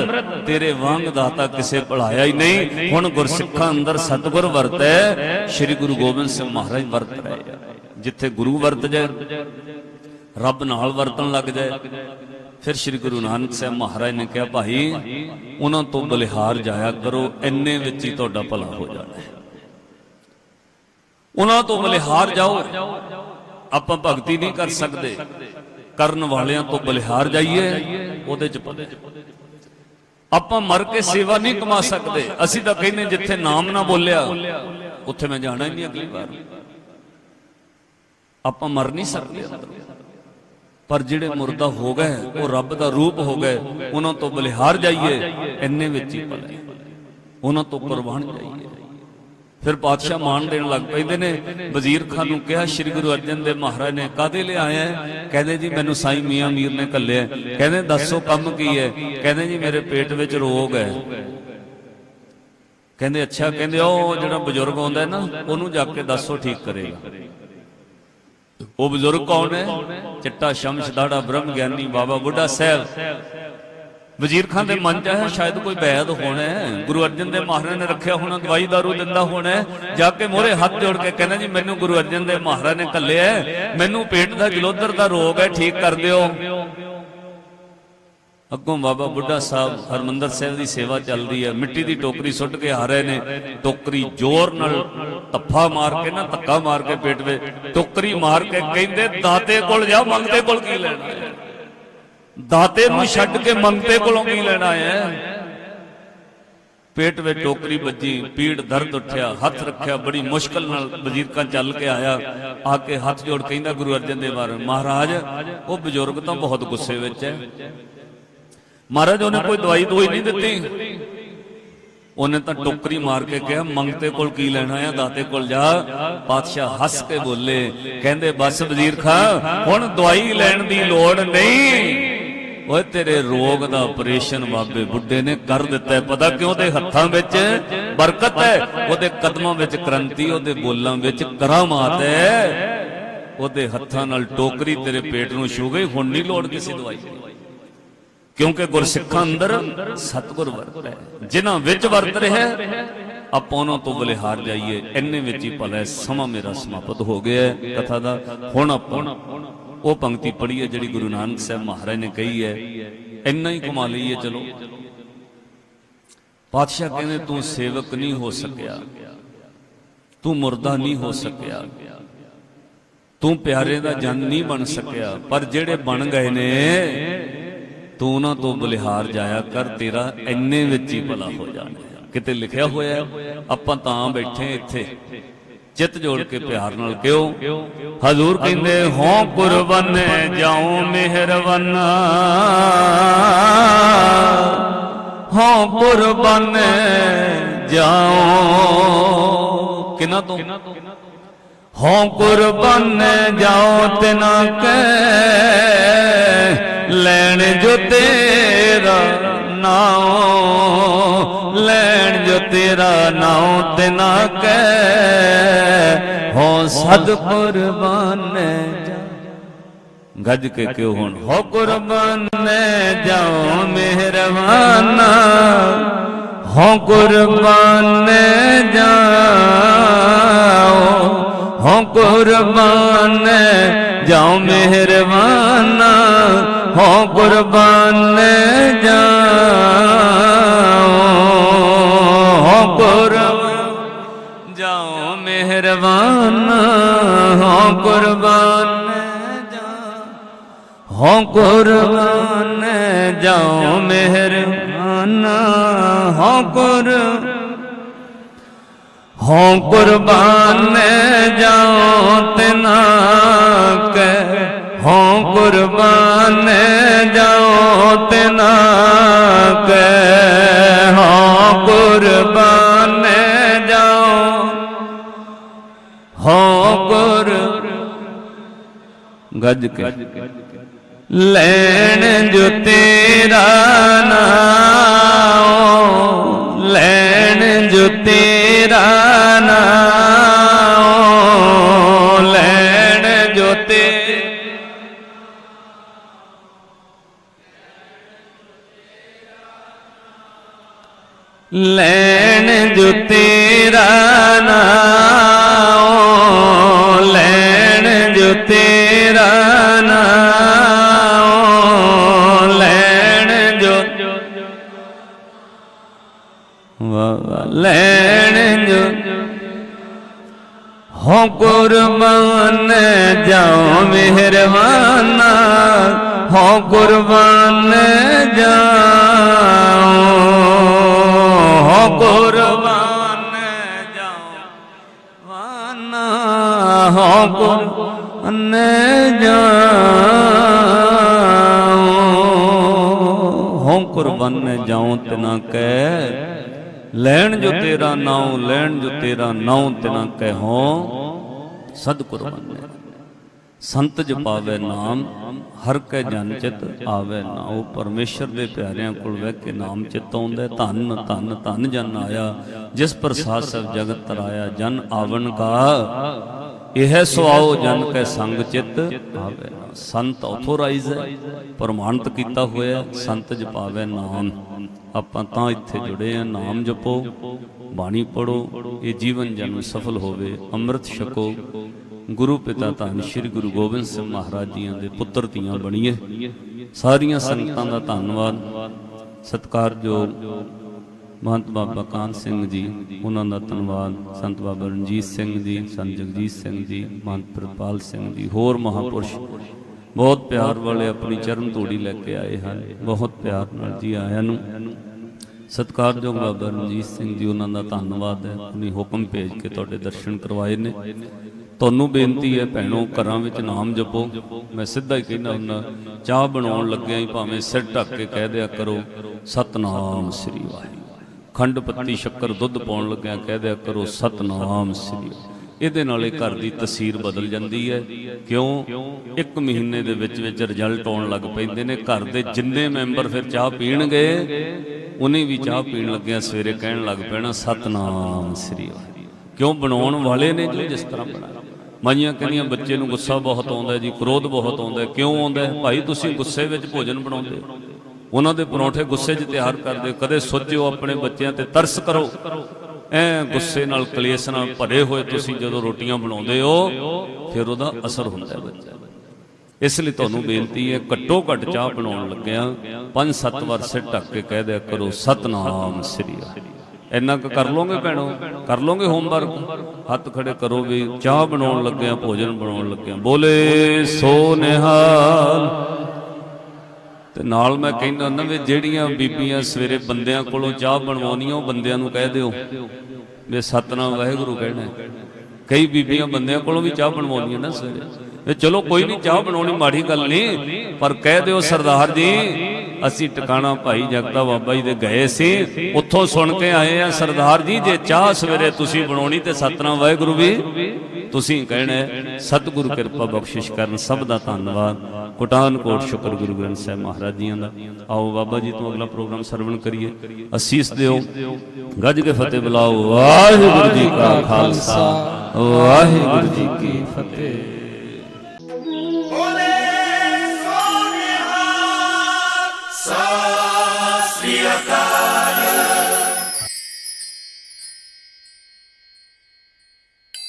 तेरे वांग दाता किसे पढ़ाया ही नहीं। हुण गुरसिखां अंदर सतगुर वरतै, श्री गुरु गोबिंद सिंह महाराज वरत रहे हैं। जिथे गुरु वरत जाए, रब नाल वरतन लग जाए। फिर श्री गुरु नानक साहब महाराज ने कहा भाई उन्हां तो बलिहार जाया करो, इन्ने विच ही तुहाडा भला हो जाना है। उन्हां तो बलिहार जाओ। आपां भगती नहीं कर सकते, करन वालियां तो बलिहार जाइए, उहदे च भला। आपां मर के सेवा नहीं कमा सकते। असीं तां कहने जिथे नाम ना बोलिया उत्थे मैं जाना ही नहीं अगली बार। आपां मर नहीं सकते, पर जिहड़े मुर्दा हो गए वो रब का रूप हो गए, उन्हां तो बलिहार जाइए, इन्ने विच ही भला, उन्हां तो कुर्बान जाइए। फिर पातशाह मान देन लग पैंदे ने। वजीर खान नूं कहा श्री गुरु अर्जन देव महाराज ने काहदे ले आया है? कहंदे जी मैनूं साईं मियां मीर ने घल्लिया। कहंदे दसो कम की है? कहंदे जी मेरे पेट विच रोग है। कहंदे अच्छा। कहंदे ओ जिहड़ा बजुर्ग आउंदा है ना, ओनूं जाके दसो ठीक करेगा। वो बुजुर्ग कौन है? चिट्टा शमश दाड़ा ब्रह्म ज्ञानी बाबा बुढ़ा साहब। वजीर खान के मन च है शायद कोई वैद होना है, गुरु अर्जन देव महाराज ने रखा होना, दवाई दारू दिंदा होना है। जाके मोहरे हाथ जोड़ के कहना जी मैनू गुरु अर्जन देव महाराज ने घल्लिया, मैनू पेट का जलोधर का रोग है, ठीक कर दिओ। अगों बाबा बुढ़ा साहब हरमंदर साहब की सेवा चल रही है, मिट्टी की टोकरी सुट के आ रहे ने। टोकरी जोर नाल तफा मार के ना, धक्का मार के पेट में टोकरी मार के कहंदे दाते कोल जा, मंगते कोल की लेना है? दाते नूं छड्ड के मंगते कोलों की लेना है? पेट में टोकरी बजी, पीड़ दर्द उठ्या, हाथ रखा, बड़ी मुश्किल नाल वजीर का चल के आया। आके हाथ जोड़ कहंदा गुरु अर्जन देव महाराज वो बजुर्ग तो बहुत गुस्से विच है। महाराज उन्हें कोई दवाई दुई नहीं दी, उन्हें तो टोकरी मार के कहा मंगते कोल की लेना है, दाते कोल जा। पातशाह हस के बोले, कहंदे बस वजीर खां हुण दवाई लैण दी लोड़ नहीं, ओए तेरे रोग दा ऑपरेशन बाबे बुड्ढे ने कर दिता है। पता क्यों? दे हत्थां विच बरकत है, ओदे कदमां विच क्रांति, ओदे बोलां विच करामात है। ओदे हत्थां नाल टोकरी तेरे पेट नूं छू गई, हुण नहीं लोड़ किसी दवाई दी। क्योंकि गुरसिखां अंदर सतगुर वरत है, जिन्हां विच वरत रहा आपां उन्हां तो बलिहार जाइए, इन्ने विच ही भला। समा मेरा समाप्त हो गया है कथा दा। हुण आपां वो पंक्ति पढ़ी है जिहड़ी गुरु नानक साहब महाराज ने कही है, इन्ना ही कमा लईए चलो। पातशाह कहंदे तू सेवक नहीं हो सकिया, तू मुर्दा नहीं हो सकिया, तू प्यारे दा जन नहीं बन सकिया, पर जिहड़े बन गए ने तू उन्हां तो बलिहार जाया कर, तेरा इन्ने विच ही भला हो जाना। किते लिखिया होया, आपां तां बैठे इत्थे चित जोड़ के प्यार नाल कहो। हजूर कहंदे हो कुर्बान जाऊं मेहरबाना, हो कुर्बान जाऊं किना तो, हो कुर्बान जाओ तिना के लैण जो तेरा नाओ, लैण जो तेरा नाओ तिना के हो सद कुर्बान गज के क्यों हुण हो कुर्बान जाओ मेहरबाना, हो कुर्बान जाओ, हों कुर्बान जाऊं मेहरबाना, हों कुर्बान जाऊं, हों कुर्बान जाऊं मेहरबाना, हों कुर्बान हों कुर्बान जाऊं मेहरबाना, हों कुर्बान जाऊं तना के, हों कुर्बान जाऊं तना के, हों कुर्बान जाऊं, हों गज के लैन जो तेरा नाम, लैन जो तेरा नाम, लैन जो लैन जो तेरा नाम, लैन जो तेरा नाम, लैन जो लैन जो हों कुर्बान जाऊं मेहरबाना, हों कुर्बान जाऊं, हों कुर्बान जाऊं, हों कुर्बान जाऊं, हों कुर्बान जाऊं तना कह, लैन जो तेरा नाम, लैन जो तेरा नाम तिना कहो सद कुर्बान। संत जपावे नाम हर कै जन चित आवे नाओ। परमेश्वर दे प्यारिਆਂ ਕੋਲ ਬਹਿ ਕੇ ਨਾਮ ਚਿਤ ਆਉਂਦਾ। ਧੰਨ ਧੰਨ ਧੰਨ ਜਨ ਆਇਆ ਜਿਸ ਪ੍ਰਸਾਦ ਸਭ ਜਗਤ ਤਰਾਇਆ। ਜਨ ਆਵਣ ਕਾ ਇਹ ਸੁਆਓ ਜਨ ਕੈ ਸੰਗ ਚਿਤ ਆਵੇ। ਸੰਤ ਆਥੋਰਾਈਜ਼ ਹੈ, ਪ੍ਰਮਾਣਿਤ ਕੀਤਾ ਹੋਇਆ। ਸੰਤ ਜਪਾਵੇ ਨਾਮ। ਆਪਾਂ ਤਾਂ ਇੱਥੇ ਜੁੜੇ ਆ। ਨਾਮ ਜਪੋ, ਬਾਣੀ ਪੜੋ, ਇਹ ਜੀਵਨ ਜਨਮ ਸਫਲ ਹੋਵੇ। ਅੰਮ੍ਰਿਤ ਛਕੋ। ਗੁਰੂ ਪਿਤਾ ਧੰਨ ਸ਼੍ਰੀ ਗੁਰੂ ਗੋਬਿੰਦ ਸਿੰਘ ਮਹਾਰਾਜ ਜੀਆਂ ਦੇ ਪੁੱਤਰ ਧੀਆਂ ਬਣੀਏ। ਸਾਰੀਆਂ ਸੰਗਤਾਂ ਦਾ ਧੰਨਵਾਦ। ਸਤਿਕਾਰਯੋਗ ਮਹੰਤ ਬਾਬਾ ਕਾਹਨ ਸਿੰਘ ਜੀ, ਉਹਨਾਂ ਦਾ ਧੰਨਵਾਦ। ਸੰਤ ਬਾਬਾ ਰਣਜੀਤ ਸਿੰਘ ਜੀ, ਸੰਤ ਜਗਜੀਤ ਸਿੰਘ ਜੀ, ਮਹੰਤ ਪ੍ਰਿਤਪਾਲ ਸਿੰਘ ਜੀ, ਹੋਰ ਮਹਾਂਪੁਰਸ਼ ਬਹੁਤ ਪਿਆਰ ਵਾਲੇ ਆਪਣੀ ਚਰਨ ਧੂੜੀ ਲੈ ਕੇ ਆਏ ਹਨ। ਬਹੁਤ ਪਿਆਰ ਨਾਲ ਜੀ ਆਇਆਂ ਨੂੰ। ਸਤਿਕਾਰਯੋਗ ਬਾਬਾ ਰਣਜੀਤ ਸਿੰਘ ਜੀ, ਉਹਨਾਂ ਦਾ ਧੰਨਵਾਦ ਹੈ। ਉਹਨੇ ਹੁਕਮ ਭੇਜ ਕੇ ਤੁਹਾਡੇ ਦਰਸ਼ਨ ਕਰਵਾਏ ਨੇ। ਤੁਹਾਨੂੰ ਬੇਨਤੀ ਹੈ ਭੈਣੋ, ਘਰਾਂ ਵਿੱਚ ਨਾਮ ਜਪੋ। ਮੈਂ ਸਿੱਧਾ ਹੀ ਕਹਿੰਦਾ ਹੁੰਦਾ, ਚਾਹ ਬਣਾਉਣ ਲੱਗਿਆ ਹੀ ਭਾਵੇਂ ਸਿਰ ਢੱਕ ਕੇ ਕਹਿ ਦਿਆ ਕਰੋ ਸਤਨਾਮ ਸ੍ਰੀ ਵਾਹਿਗੁਰੂ। ਖੰਡ ਪੱਤੀ ਸ਼ੱਕਰ ਦੁੱਧ ਪਾਉਣ ਲੱਗਿਆ ਕਹਿ ਦਿਆ ਕਰੋ ਸਤਨਾਮ ਸ੍ਰੀ। ਇਹਦੇ ਨਾਲ ਇਹ ਘਰ ਦੀ ਤਸਵੀਰ ਬਦਲ ਜਾਂਦੀ ਹੈ। ਕਿਉਂ? ਇੱਕ ਮਹੀਨੇ ਦੇ ਵਿੱਚ ਵਿੱਚ ਰਿਜ਼ਲਟ ਆਉਣ ਲੱਗ ਪੈਂਦੇ ਨੇ। ਘਰ ਦੇ ਜਿੰਨੇ ਮੈਂਬਰ ਫਿਰ ਚਾਹ ਪੀਣਗੇ, ਉਹਨੇ ਵੀ ਚਾਹ ਪੀਣ ਲੱਗਿਆ ਸਵੇਰੇ ਕਹਿਣ ਲੱਗ ਪੈਣਾ ਸਤਨਾਮ ਸ੍ਰੀ ਵਾਹਿਗੁਰੂ। ਕਿਉਂ? ਬਣਾਉਣ ਵਾਲੇ ਨੇ ਜੋ ਜਿਸ ਤਰ੍ਹਾਂ ਬਣਾਇਆ। ਮਾਈਆਂ ਕਹਿੰਦੀਆਂ ਬੱਚੇ ਨੂੰ ਗੁੱਸਾ ਬਹੁਤ ਆਉਂਦਾ ਜੀ, ਕ੍ਰੋਧ ਬਹੁਤ ਆਉਂਦਾ। ਕਿਉਂ ਆਉਂਦਾ? ਭਾਈ ਤੁਸੀਂ ਗੁੱਸੇ ਵਿੱਚ ਭੋਜਨ ਬਣਾਉਂਦੇ, ਉਹਨਾਂ ਦੇ ਪਰੌਂਠੇ ਗੁੱਸੇ 'ਚ ਤਿਆਰ ਕਰਦੇ। ਕਦੇ ਸੋਚਿਓ ਆਪਣੇ ਬੱਚਿਆਂ ਤੇ ਤਰਸ ਕਰੋ। ਐ ਗੁੱਸੇ ਨਾਲ ਕਲੇਸ਼ ਨਾਲ ਭਰੇ ਹੋਏ ਤੁਸੀਂ ਜਦੋਂ ਰੋਟੀਆਂ ਬਣਾਉਂਦੇ ਹੋ, ਫਿਰ ਉਹਦਾ ਅਸਰ ਹੁੰਦਾ ਬੱਚਾ। ਇਸ ਲਈ ਤੁਹਾਨੂੰ ਬੇਨਤੀ ਹੈ, ਘੱਟੋ ਘੱਟ ਚਾਹ ਬਣਾਉਣ ਲੱਗਿਆ 5-7 ਵਾਰ ਸਿਰ ਢੱਕ ਕੇ ਕਹਿ ਦਿਆ ਕਰੋ ਸਤਨਾਮ ਸ੍ਰੀ ਵਾਹਿਗੁਰੂ। ਇੰਨਾ ਕੁ ਕਰ ਲੋਗੇ ਭੈਣੋ? ਕਰ ਲੋਗੇ ਹੋਮਵਰਕ? ਹੱਥ ਖੜੇ ਕਰੋ ਵੀ ਚਾਹ ਬਣਾਉਣ ਲੱਗਿਆ, ਭੋਜਨ ਬਣਾਉਣ ਲੱਗਿਆ ਬੋਲੇ ਸੋ ਨਿਹਾਲ। ਤੇ ਨਾਲ ਮੈਂ ਕਹਿੰਦਾ ਹੁੰਦਾ ਵੀ ਜਿਹੜੀਆਂ ਬੀਬੀਆਂ ਸਵੇਰੇ ਬੰਦਿਆਂ ਕੋਲੋਂ ਚਾਹ ਬਣਵਾਉਣੀਆਂ, ਉਹ ਬੰਦਿਆਂ ਨੂੰ ਕਹਿ ਦਿਓ ਵੀ ਸਤਨਾਮ ਵਾਹਿਗੁਰੂ ਕਹਿਣਾ। ਕਈ ਬੀਬੀਆਂ ਬੰਦਿਆਂ ਕੋਲੋਂ ਵੀ ਚਾਹ ਬਣਵਾਉਣੀਆਂ ਨਾ ਸਵੇਰੇ। ਵੀ ਚਲੋ ਕੋਈ ਨਹੀਂ, ਚਾਹ ਬਣਾਉਣੀ ਮਾੜੀ ਗੱਲ ਨਹੀਂ, ਪਰ ਕਹਿ ਦਿਓ ਸਰਦਾਰ ਜੀ ਅਸੀਂ ਟਿਕਾਣਾ ਭਾਈ ਜਗਤਾ ਬਾਬਾ ਜੀ ਦੇ ਗਏ ਸੀ, ਉੱਥੋਂ ਸੁਣ ਕੇ ਆਏ ਆ ਸਰਦਾਰ ਜੀ, ਜੇ ਚਾਹ ਸਵੇਰੇ ਤੁਸੀਂ ਬਣਾਉਣੀ ਤੇ ਸਤਨਾਮ ਵਾਹਿਗੁਰੂ ਵੀ ਤੁਸੀਂ ਕਹਿਣਾ। ਸਤਿਗੁਰੂ ਕਿਰਪਾ ਬਖਸ਼ਿਸ਼ ਕਰਨ। ਸਭ ਦਾ ਧੰਨਵਾਦ। ਕੋਟਾਨ ਕੋਟ ਸ਼ੁਕਰ ਗੁਰੂ ਗ੍ਰੰਥ ਸਾਹਿਬ ਮਹਾਰਾਜ ਜੀਆਂ ਦਾ। ਆਓ ਬਾਬਾ ਜੀ ਤੋਂ ਅਗਲਾ ਪ੍ਰੋਗਰਾਮ ਸਰਵਣ ਕਰੀਏ। ਅਸੀਸ ਦਿਓ, ਗੱਜ ਕੇ ਫਤਿਹ ਬੁਲਾਓ। ਵਾਹਿਗੁਰੂ ਜੀ ਕਾ ਖਾਲਸਾ, ਵਾਹਿਗੁਰੂ ਜੀ ਕੀ ਫਤਿਹ।